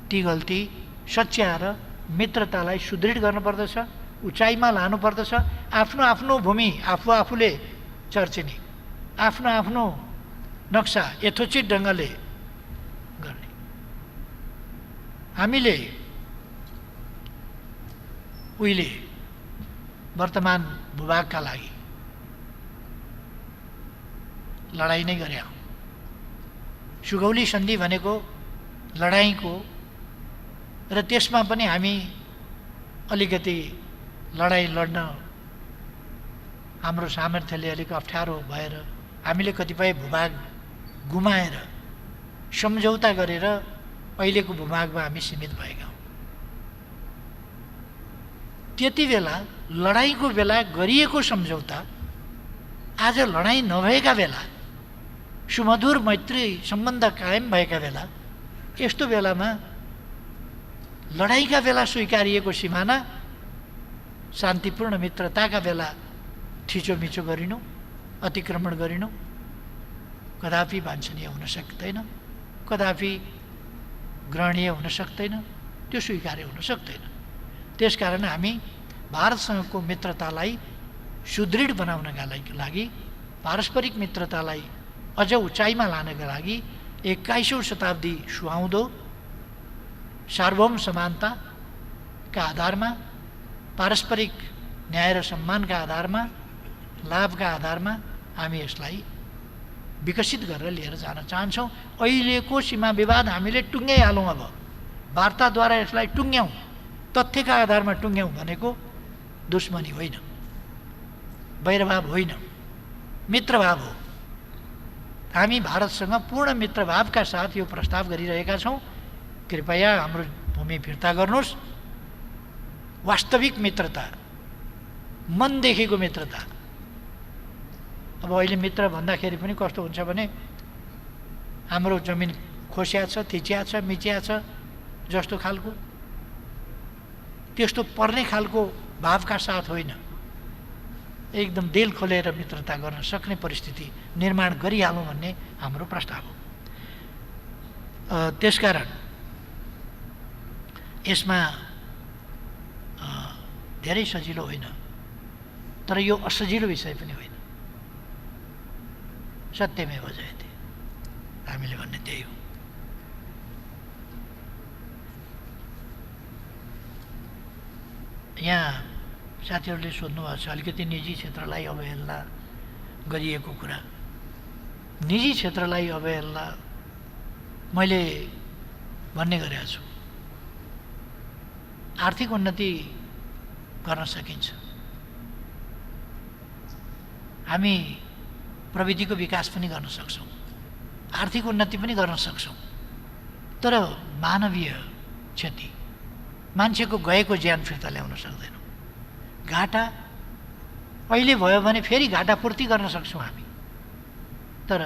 ती गल्ती सच्याएर मित्रतालाई सुदृढ गर्नुपर्दछ, उचाइमा लानुपर्दछ। आफ्नो आफ्नो भूमि आफू आफूले चर्चिने, आफ्नो आफ्नो नक्सा यथोचित ढङ्गले गर्ने। हामीले उहिले वर्तमान भूभागका लागि लडाइँ नै गरे हौँ। सुगौली सन्धि भनेको लडाइँको र त्यसमा पनि हामी अलिकति लडाइँ लड्न हाम्रो सामर्थ्यले अलिक अप्ठ्यारो भएर हामीले कतिपय भूभाग गुमाएर सम्झौता गरेर अहिलेको भूभागमा हामी सीमित भएका हौँ। त्यति बेला लडाइँको बेला गरिएको सम्झौता आज लडाइँ नभएका बेला, सुमधुर मैत्री सम्बन्ध कायम भएका बेला, यस्तो बेलामा लडाइँका बेला स्वीकारिएको सिमाना शान्तिपूर्ण मित्रताका बेला थिचोमिचो गरिनु, अतिक्रमण गरिनु कदापि वाञ्छनीय हुन सक्दैन, कदापि ग्रहणीय हुन सक्दैन, त्यो स्वीकार्य हुन सक्दैन। त्यसकारण हामी भारतसँगको मित्रतालाई सुदृढ बनाउनका लागि, पारस्परिक मित्रतालाई अझ उचाइमा लानका लागि 21औं शताब्दी सुहाउँदो सार्वभौम समानताका आधारमा, पारस्परिक न्याय र सम्मानका आधारमा, लाभका आधारमा हामी यसलाई विकसित गरेर लिएर जान चाहन्छौँ। अहिलेको सीमा विवाद हामीले टुङ्ग्याइहालौँ, अब वार्ताद्वारा यसलाई टुङ्ग्याउँ, तथ्यका आधारमा टुङ्ग्याउँ भनेको दुश्मनी होइन, वैरभाव होइन, मित्रभाव हो। हामी भारतसँग पूर्ण मित्रभावका साथ यो प्रस्ताव गरिरहेका छौँ। कृपया हाम्रो भूमि फिर्ता गर्नुहोस्। वास्तविक मित्रता, मनदेखिको मित्रता। अब अहिले मित्र भन्दाखेरि पनि कस्तो हुन्छ भने हाम्रो जमिन खोस्या छ, थिचिया छ, मिचिया छ जस्तो खालको, त्यस्तो पर्ने खालको भावका साथ होइन, एकदम दिल खोलेर मित्रता गर्न सक्ने परिस्थिति निर्माण गरिहालौँ भन्ने हाम्रो प्रस्ताव हो। त्यसकारण यसमा धेरै सजिलो होइन, तर यो असजिलो विषय पनि होइन। सत्यमेव जयते, हामीले भन्ने त्यही हो। यहाँ साथीहरूले सोध्नुभएको छ अलिकति निजी क्षेत्रलाई अवहेलना गरिएको कुरा। निजी क्षेत्रलाई अवहेलना मैले भन्ने गरेको छु। आर्थिक उन्नति गर्न सकिन्छ, हामी प्रविधिको विकास पनि गर्न सक्छौँ, आर्थिक उन्नति पनि गर्न सक्छौँ, तर मानवीय क्षति, मान्छेको गएको ज्यान फिर्ता ल्याउन सक्दैनौँ। घाटा अहिले भयो भने फेरि घाटा पूर्ति गर्न सक्छौँ हामी, तर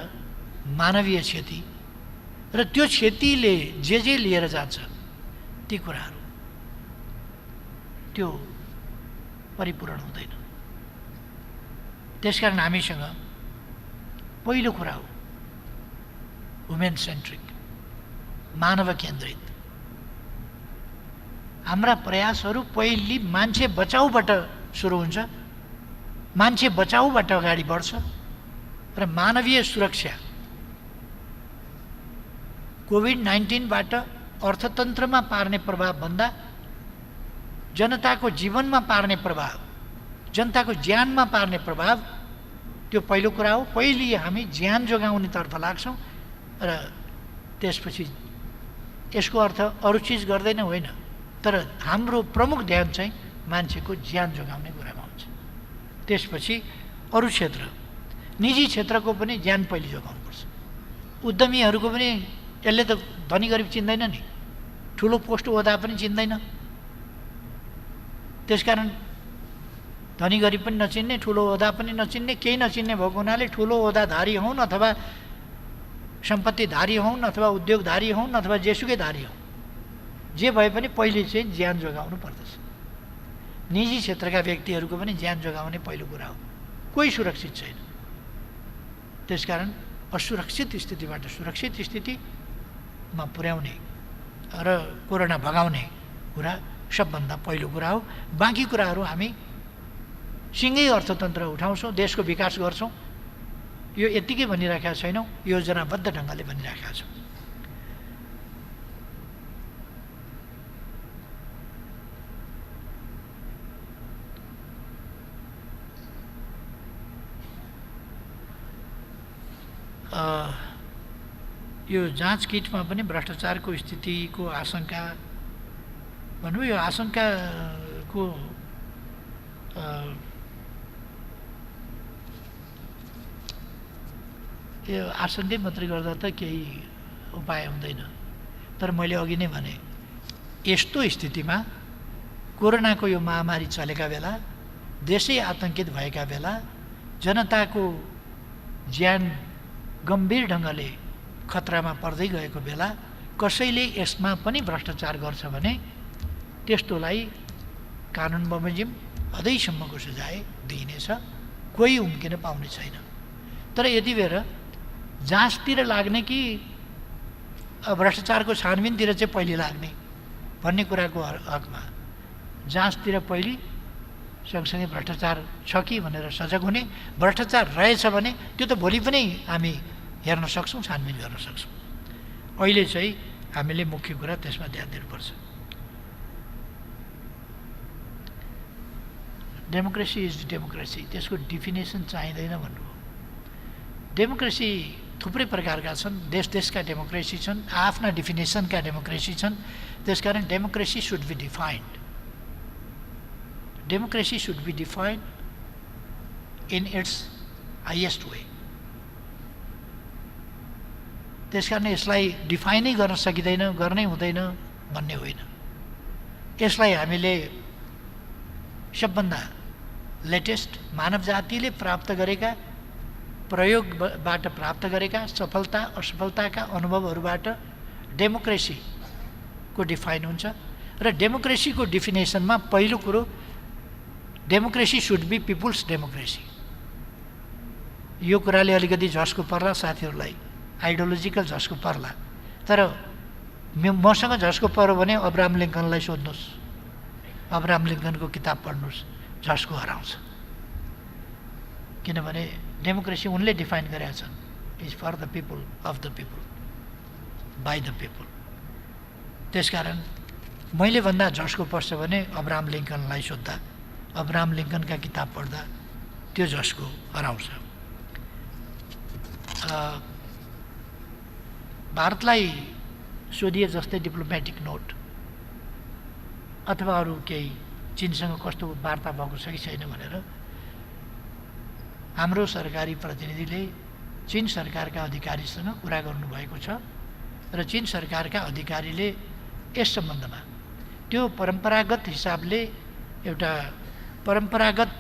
मानवीय क्षति र त्यो क्षतिले जे लिएर जान्छ ती कुराहरू त्यो परिपूर्ण हुँदैन। त्यसकारण हामीसँग पहिलो कुरा हो वुमेन सेन्ट्रिक, मानव केन्द्रित। हाम्रा प्रयासहरू पहिले मान्छे बचाउबाट सुरु हुन्छ, मान्छे बचाउबाट अगाडि बढ्छ र मानवीय सुरक्षा कोभिड-19बाट अर्थतन्त्रमा पार्ने प्रभावभन्दा जनताको जीवनमा पार्ने प्रभाव, जनताको ज्यानमा पार्ने प्रभाव, त्यो पहिलो कुरा हो। पहिले हामी ज्यान जोगाउनेतर्फ लाग्छौँ र त्यसपछि यसको अर्थ अरू चिज गर्दैन होइन, तर हाम्रो प्रमुख ध्यान चाहिँ मान्छेको ज्यान जोगाउने कुरामा हुन्छ। त्यसपछि अरू क्षेत्र, निजी क्षेत्रको पनि ज्यान पहिले जोगाउनुपर्छ। उद्यमीहरूको पनि यसले त धनी गरिब चिन्दैन नि, ठुलो पोस्ट ओहदा पनि चिन्दैन। त्यसकारण धनी गरिब पनि नचिन्ने, ठुलो ओहदा पनि नचिन्ने, केही नचिन्ने भएको हुनाले ठुलो ओहदाधारी हौँ अथवा सम्पत्तिधारी हौँ अथवा उद्योगधारी हौँ अथवा जेसुकैधारी हौँ, जे भए पनि पहिले चाहिँ ज्यान जोगाउनु पर्दछ। निजी क्षेत्रका व्यक्तिहरूको पनि ज्यान जोगाउने पहिलो कुरा हो। कोही सुरक्षित छैन। त्यसकारण असुरक्षित स्थितिबाट सुरक्षित स्थितिमा पुर्याउने र कोरोना भगाउने कुरा सबभन्दा पहिलो कुरा हो। बाँकी कुराहरू हामी सँगै अर्थतन्त्र उठाउँछौँ, देशको विकास गर्छौँ। यो यत्तिकै भनिराखेका छैनौँ, योजनाबद्ध ढङ्गले भनिराखेका छौँ। यो जाँच किटमा पनि भ्रष्टाचारको स्थितिको आशंका भन्नु, यो आशंकाको यो आशंकै मात्रै गर्दा त केही उपाय हुँदैन। तर मैले अघि नै भने यस्तो स्थितिमा कोरोनाको यो महामारी चलेका बेला, देशै आतंकित भएका बेला, जनताको ज्यान गम्भीर ढङ्गले खतरामा पर्दै गएको बेला कसैले यसमा पनि भ्रष्टाचार गर्छ भने त्यस्तोलाई कानुन बमोजिम हदैसम्मको सजाय दिइनेछ, कोही उम्किन पाउने छैन। तर यति बेर जाँचतिर लाग्ने कि भ्रष्टाचारको छानबिनतिर चाहिँ पहिले लाग्ने भन्ने कुराको हकमा जाँचतिर पहिले सँगसँगै भ्रष्टाचार छ कि भनेर सजग हुने, भ्रष्टाचार रहेछ भने त्यो त भोलि पनि हामी हेर्न सक्छौँ, छानबिन गर्न सक्छौँ। अहिले चाहिँ हामीले मुख्य कुरा त्यसमा ध्यान दिनुपर्छ। डेमोक्रेसी इज डेमोक्रेसी, त्यसको डिफिनेसन चाहिँदैन भन्नुभयो। डेमोक्रेसी थुप्रै प्रकारका छन्, देश देशका डेमोक्रेसी छन्, आफ्ना डिफिनेसनका डेमोक्रेसी छन्। त्यसकारण democracy should be defined, democracy should be defined in its highest way. त्यसकारण यसलाई डिफाइनै गर्न सकिँदैन, गर्नै हुँदैन भन्ने होइन। यसलाई हामीले सबभन्दा लेटेस्ट मानव जातिले प्राप्त गरेका, प्रयोगबाट प्राप्त गरेका सफलता असफलताका अनुभवहरूबाट डेमोक्रेसीको डिफाइन हुन्छ। र डेमोक्रेसीको डिफिनेसनमा पहिलो कुरो, democracy should be people's democracy. यो कुराले अलिकति झस्को पर्ला साथीहरूलाई, आइडियोलोजिकल झस्को पर्ला, तर मसँग झस्को पर्यो भने अब्राहम लिङ्कनलाई सोध्नुहोस्, अब्राहम लिङ्कनको किताब पढ्नुहोस्, झस्को हराउँछ। किनभने डेमोक्रेसी उनले डिफाइन गरेका छन्, is for the people, of the people, by the people. त्यसकारण मैले भन्दा झस्को पर्छ भने अब्राहम लिङ्कनलाई सोद्धा, अब्राहम लिङ्कनका किताब पढ्दा त्यो झस्को हराउँछ। भारतलाई सोधिए जस्तै डिप्लोमेटिक नोट अथवा अरू केही चीनसँग कस्तो वार्ता भएको छ कि छैन भनेर हाम्रो सरकारी प्रतिनिधिले चीन सरकारका अधिकारीसँग कुरा गर्नुभएको छ र चीन सरकारका अधिकारीले यस सम्बन्धमा त्यो परम्परागत हिसाबले एउटा परम्परागत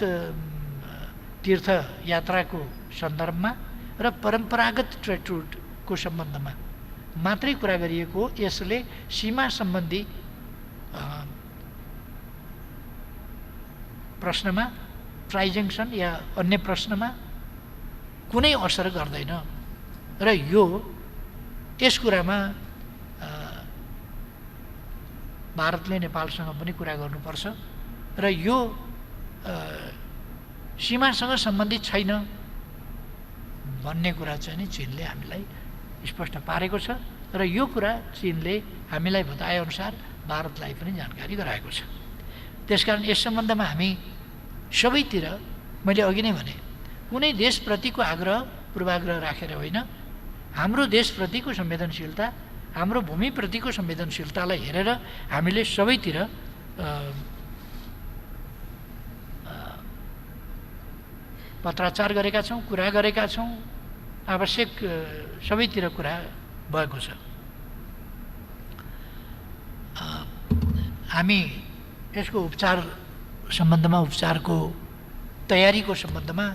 तीर्थयात्राको सन्दर्भमा र परम्परागत ट्रेड रुटको सम्बन्धमा मात्रै कुरा गरिएको, यसले सीमा सम्बन्धी प्रश्नमा, ट्राइजङ्सन या अन्य प्रश्नमा कुनै असर गर्दैन। र यस कुरामा भारतले नेपालसँग पनि कुरा गर्नुपर्छ र यो सीमासँग सम्बन्धित छैन भन्ने कुरा चाहिँ नि चीनले हामीलाई स्पष्ट पारेको छ र यो कुरा चीनले हामीलाई बताएअनुसार भारतलाई पनि जानकारी गराएको छ। त्यसकारण यस सम्बन्धमा हामी सबैतिर, मैले अघि नै भने, कुनै देशप्रतिको आग्रह पूर्वाग्रह राखेर होइन, हाम्रो देशप्रतिको संवेदनशीलता, हाम्रो भूमिप्रतिको संवेदनशीलतालाई हेरेर हामीले सबैतिर पत्राचार गरेका छौँ, कुरा गरेका छौँ, आवश्यक सबैतिर कुरा भएको छ। हामी यसको उपचार सम्बन्धमा, उपचारको तयारीको सम्बन्धमा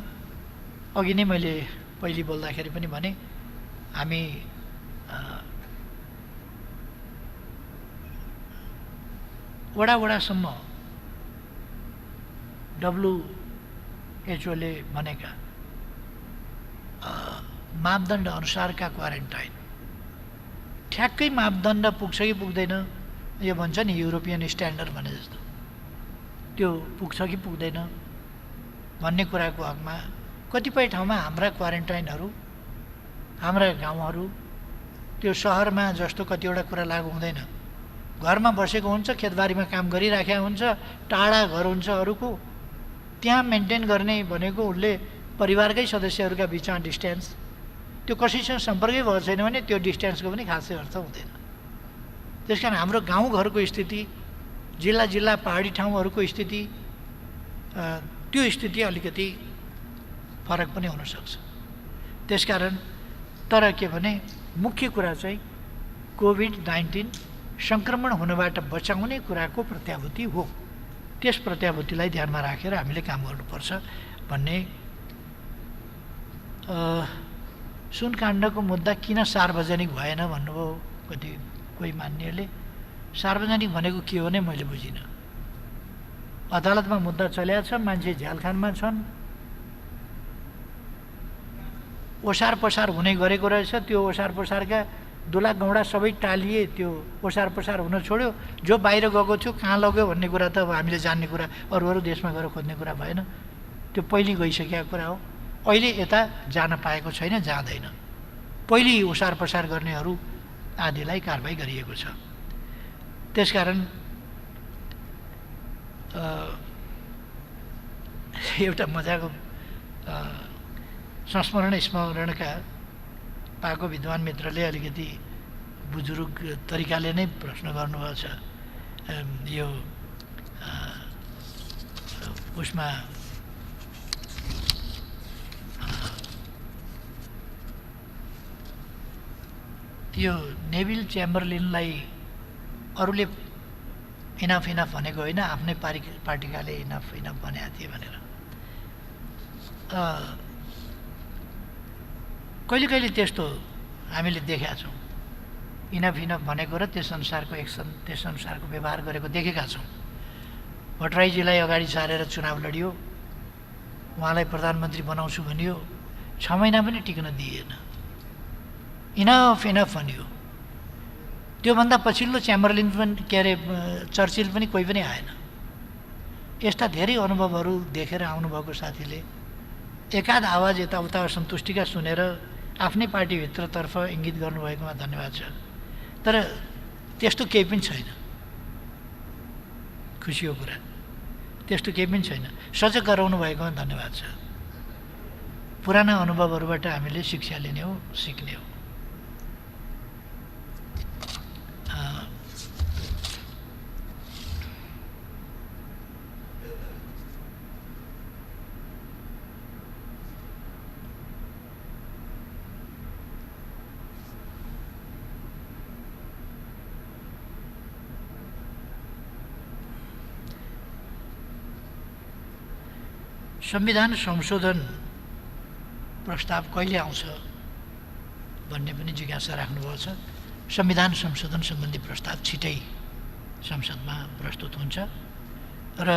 अघि नै मैले पहिले बोल्दाखेरि पनि भने, हामी वडासम्म WHO ले भनेका मापदण्ड अनुसारका क्वारेन्टाइन ठ्याक्कै मापदण्ड पुग्छ कि पुग्दैन, यो भन्छ नि युरोपियन स्ट्यान्डर्ड भने जस्तो, त्यो पुग्छ कि पुग्दैन भन्ने कुराको हकमा कतिपय ठाउँमा हाम्रा क्वारेन्टाइनहरू, हाम्रा गाउँहरू त्यो सहरमा जस्तो कतिवटा कुरा लागु हुँदैन। घरमा बसेको हुन्छ, खेतबारीमा काम गरिराखेको हुन्छ, टाढा घर हुन्छ अरूको, त्यहाँ मेन्टेन गर्ने भनेको उसले परिवारकै सदस्यहरूका बिचमा डिस्टेन्स, त्यो कसैसँग सम्पर्कै भएको छैन भने त्यो डिस्टेन्सको पनि खासै अर्थ हुँदैन। त्यसकारण हाम्रो गाउँघरको स्थिति, जिल्ला पहाडी ठाउँहरूको स्थिति, त्यो स्थिति अलिकति फरक पनि हुनसक्छ। त्यसकारण तर के भने मुख्य कुरा चाहिँ कोभिड-19 सङ्क्रमण हुनबाट बचाउने कुराको प्रत्याभूति हो। त्यस प्रत्याभूतिलाई ध्यानमा राखेर हामीले काम गर्नुपर्छ भन्ने। सुनकाण्डको मुद्दा किन सार्वजनिक भएन भन्नुभयो कोही मान्नेले। सार्वजनिक भनेको के हो नै मैले बुझिनँ। अदालतमा मुद्दा चलेको छ, मान्छे झ्यालखानमा छन्, ओसार पसार हुने गरेको रहेछ। त्यो ओसार पसारका दुला गौडा सबै टालिए, त्यो ओसार पसार हुन छोड्यो। जो बाहिर गएको थियो कहाँ लग्यो भन्ने कुरा त अब हामीले जान्ने कुरा, अरू देशमा गएर खोज्ने कुरा भएन, त्यो पहिले गइसकेको कुरा हो। अहिले यता जान पाएको छैन, जाँदैन। पहिले ओसार पसार गर्नेहरू आदिलाई कारबाही गरिएको छ। त्यसकारण एउटा मजाको संस्मरण स्मरणका पाएको विद्वान मित्रले अलिकति बुजुर्ग तरिकाले नै प्रश्न गर्नुभएको छ। यो उसमा यो नेभिल च्याम्बरलिनलाई अरूले इनाफ भनेको होइन, आफ्नै पार्टीकाले इनाफ भनेका थिए भनेर। कहिले कहिले त्यस्तो हामीले देखेका छौँ। इनाफ भनेको र त्यस अनुसारको एक्सन, त्यस अनुसारको व्यवहार गरेको देखेका छौँ। भट्टराईजीलाई अगाडि सारेर चुनाव लडियो, उहाँलाई प्रधानमन्त्री बनाउँछु भनियो, 6 महिना पनि टिक्न दिइएन, इनफ भनियो। त्योभन्दा पछिल्लो च्याम्बरलिन पनि के अरे चर्चिल पनि कोही पनि आएन। यस्ता धेरै अनुभवहरू देखेर आउनुभएको साथीले एकाध आवाज यताउता असन्तुष्टिका सुनेर आफ्नै पार्टीभित्रतर्फ इङ्गित गर्नुभएकोमा धन्यवाद छ। तर त्यस्तो केही पनि छैन, खुसीको कुरा, त्यस्तो केही पनि छैन। सजग गराउनु भएकोमा धन्यवाद छ। पुराना अनुभवहरूबाट हामीले शिक्षा लिने हो, सिक्ने हो। संविधान संशोधन प्रस्ताव कहिले आउँछ भन्ने पनि जिज्ञासा राख्नुभएको छ। संविधान संशोधन सम्बन्धी प्रस्ताव छिटै संसदमा प्रस्तुत हुन्छ र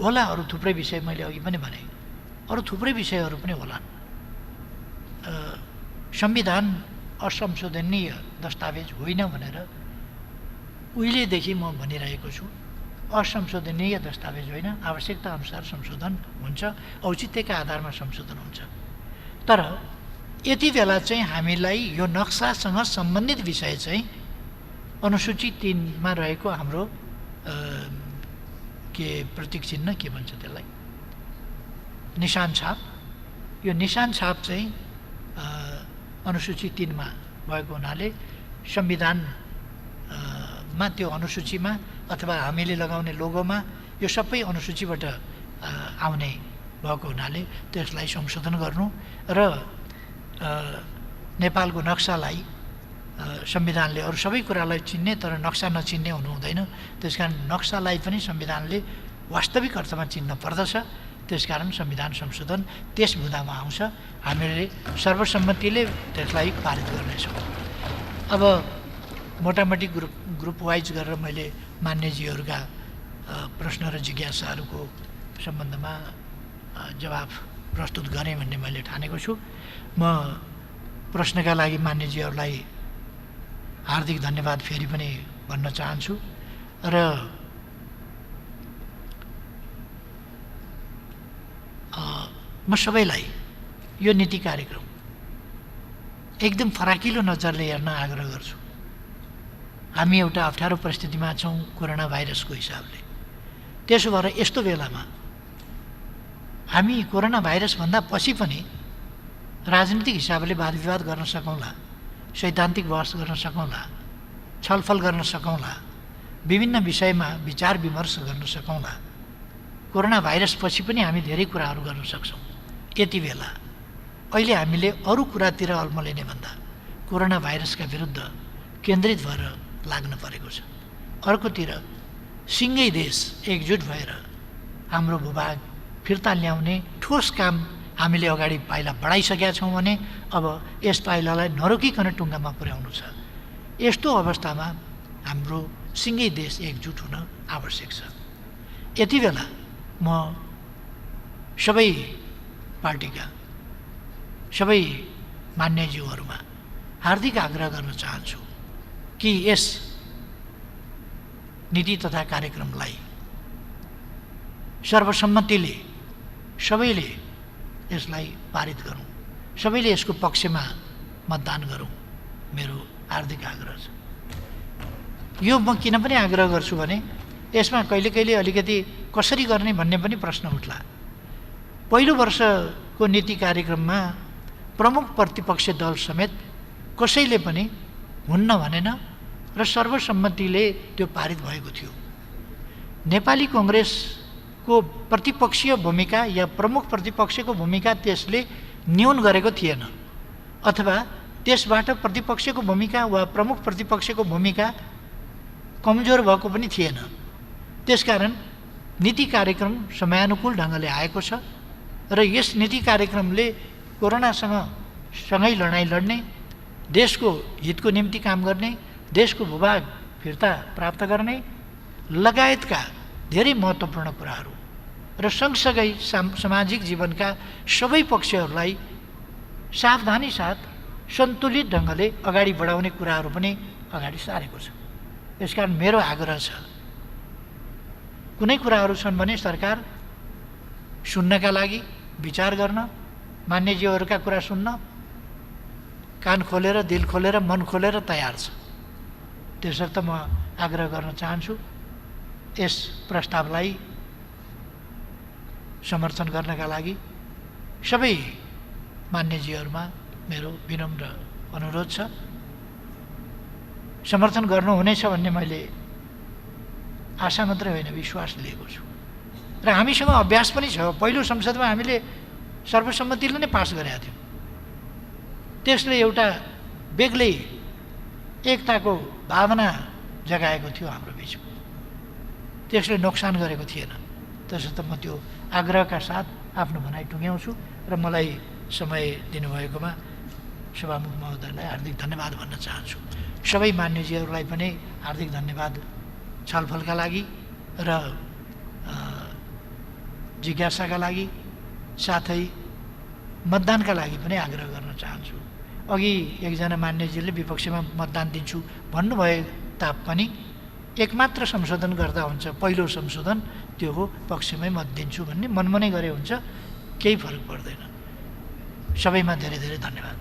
होला। अरू थुप्रै विषय मैले अघि पनि भने, अरू थुप्रै विषयहरू पनि होलान्। संविधान असंशोधनीय दस्तावेज होइन भनेर उहिलेदेखि म भनिरहेको छु। असंशोधनीय दस्तावेज होइन, आवश्यकता अनुसार संशोधन हुन्छ, औचित्यका आधारमा संशोधन हुन्छ। तर यति बेला चाहिँ हामीलाई यो नक्सासँग सम्बन्धित विषय चाहिँ अनुसूची 3 मा रहेको हाम्रो के प्रतीक चिन्ह के भन्छ त्यसलाई, निशान छाप, यो निशान छाप चाहिँ अनुसूची 3 मा भएको हुनाले संविधानमा त्यो अनुसूचीमा अथवा हामीले लगाउने लोगोमा यो सबै अनुसूचीबाट आउने भएको हुनाले त्यसलाई संशोधन गर्नु र नेपालको नक्सालाई संविधानले अरू सबै कुरालाई चिन्ने तर नक्सा नचिन्ने हुनु हुँदैन। त्यसकारण नक्सालाई पनि संविधानले वास्तविक अर्थमा चिन्न पर्दछ। त्यसकारण संविधान संशोधन त्यस बुँदामा आउँछ। हामीले सर्वसम्मतिले त्यसलाई पारित गर्नेछौँ। अब मोटामोटी ग्रुप वाइज गरेर मैले मान्यजीहरूका प्रश्न र जिज्ञासाहरूको सम्बन्धमा जवाफ प्रस्तुत गरेँ भन्ने मैले ठानेको छु। म प्रश्नका लागि मान्यजीहरूलाई हार्दिक धन्यवाद फेरि पनि भन्न चाहन्छु र म सबैलाई यो नीति कार्यक्रम एकदम फराकिलो नजरले हेर्न आग्रह गर्छु। हामी एउटा अप्ठ्यारो परिस्थितिमा छौँ कोरोना भाइरसको हिसाबले। त्यसो भएर यस्तो बेलामा हामी कोरोना भाइरसभन्दा पछि पनि राजनीतिक हिसाबले वाद विवाद गर्न सकौँला, सैद्धान्तिक बहस गर्न सकौँला, छलफल गर्न सकौँला, विभिन्न विषयमा विचार विमर्श गर्न सकौँला। कोरोना भाइरस पछि पनि हामी धेरै कुराहरू गर्न सक्छौँ। यति बेला अहिले हामीले अरू कुरातिर अल्मलिने भन्दा कोरोना भाइरसका विरुद्ध केन्द्रित भएर लाग्न परेको छ। अर्कोतिर सिङ्गै देश एकजुट भएर हाम्रो भूभाग फिर्ता ल्याउने ठोस काम हामीले अगाडि पाइला बढाइसकेका छौँ भने अब यस पाइलालाई नरोकिकन टुङ्गामा पुर्याउनु छ। यस्तो अवस्थामा हाम्रो सिङ्गै देश एकजुट हुन आवश्यक छ। यति बेला म सबै पार्टीका सबै मान्यज्यूहरूमा हार्दिक आग्रह गर्न चाहन्छु कि यस नीति तथा कार्यक्रमलाई सर्वसम्मतिले सबैले यसलाई पारित गरौँ, सबैले यसको पक्षमा मतदान गरौँ, मेरो हार्दिक आग्रह छ। यो म किन पनि आग्रह गर्छु भने यसमा कहिले कहिले अलिकति कसरी गर्ने भन्ने पनि प्रश्न उठ्ला। पहिलो वर्षको नीति कार्यक्रममा प्रमुख प्रतिपक्ष दल समेत कसैले पनि हुन्न भनेन र सर्वसम्मतिले त्यो पारित भएको थियो। नेपाली कांग्रेसको प्रतिपक्षीय भूमिका या प्रमुख प्रतिपक्षको भूमिका त्यसले न्यून गरेको थिएन, अथवा त्यसबाट प्रतिपक्षको भूमिका वा प्रमुख प्रतिपक्षको भूमिका कमजोर भएको पनि थिएन। त्यसकारण नीति कार्यक्रम समयानुकूल ढङ्गले आएको छ र यस नीति कार्यक्रमले कोरोनासँग सँगै लडाइँ लड्ने, देशको हितको निम्ति काम गर्ने, देशको भूभाग फिर्ता प्राप्त गर्ने लगायतका धेरै महत्त्वपूर्ण कुराहरू र सँगसँगै सामाजिक जीवनका सबै पक्षहरूलाई सावधानी साथ सन्तुलित ढङ्गले अगाडि बढाउने कुराहरू पनि अगाडि सारेको छ। यसकारण मेरो आग्रह छ, कुनै कुराहरू छन् भने सरकार सुन्नका लागि, विचार गर्न, मान्यज्यूहरूका कुरा सुन्न कान खोलेर, दिल खोलेर, मन खोलेर तयार छ। त्यसर्थ म आग्रह गर्न चाहन्छु यस प्रस्तावलाई समर्थन गर्नका लागि सबै मान्यज्यूहरूमा मेरो विनम्र अनुरोध छ। समर्थन गर्नुहुनेछ भन्ने मैले आशा मात्रै होइन, विश्वास लिएको छु र हामीसँग अभ्यास पनि छ। पहिलो संसदमा हामीले सर्वसम्मतिले नै पास गरेका थियौँ। त्यसले एउटा बेग्लै एकताको भावना जगाएको थियो हाम्रो बिचमा, त्यसले नोक्सान गरेको थिएन। त्यसर्थ म त्यो आग्रहका साथ आफ्नो भनाइ टुङ्ग्याउँछु र मलाई समय दिनुभएकोमा सभामुख महोदयलाई हार्दिक धन्यवाद भन्न चाहन्छु। सबै मान्यज्यूहरूलाई पनि हार्दिक धन्यवाद छलफलका लागि र जिज्ञासाका लागि, साथै मतदानका लागि पनि आग्रह गर्न चाहन्छु। अघि एकजना मान्यज्यूले विपक्षमा मतदान दिन्छु भन्नुभए तापनि एकमात्र संशोधन गर्दा हुन्छ, पहिलो संशोधन त्यो हो पक्षमै मत दिन्छु भन्ने मनमनै गरे हुन्छ, केही फरक पर्दैन। सबैमा धेरै धेरै धन्यवाद।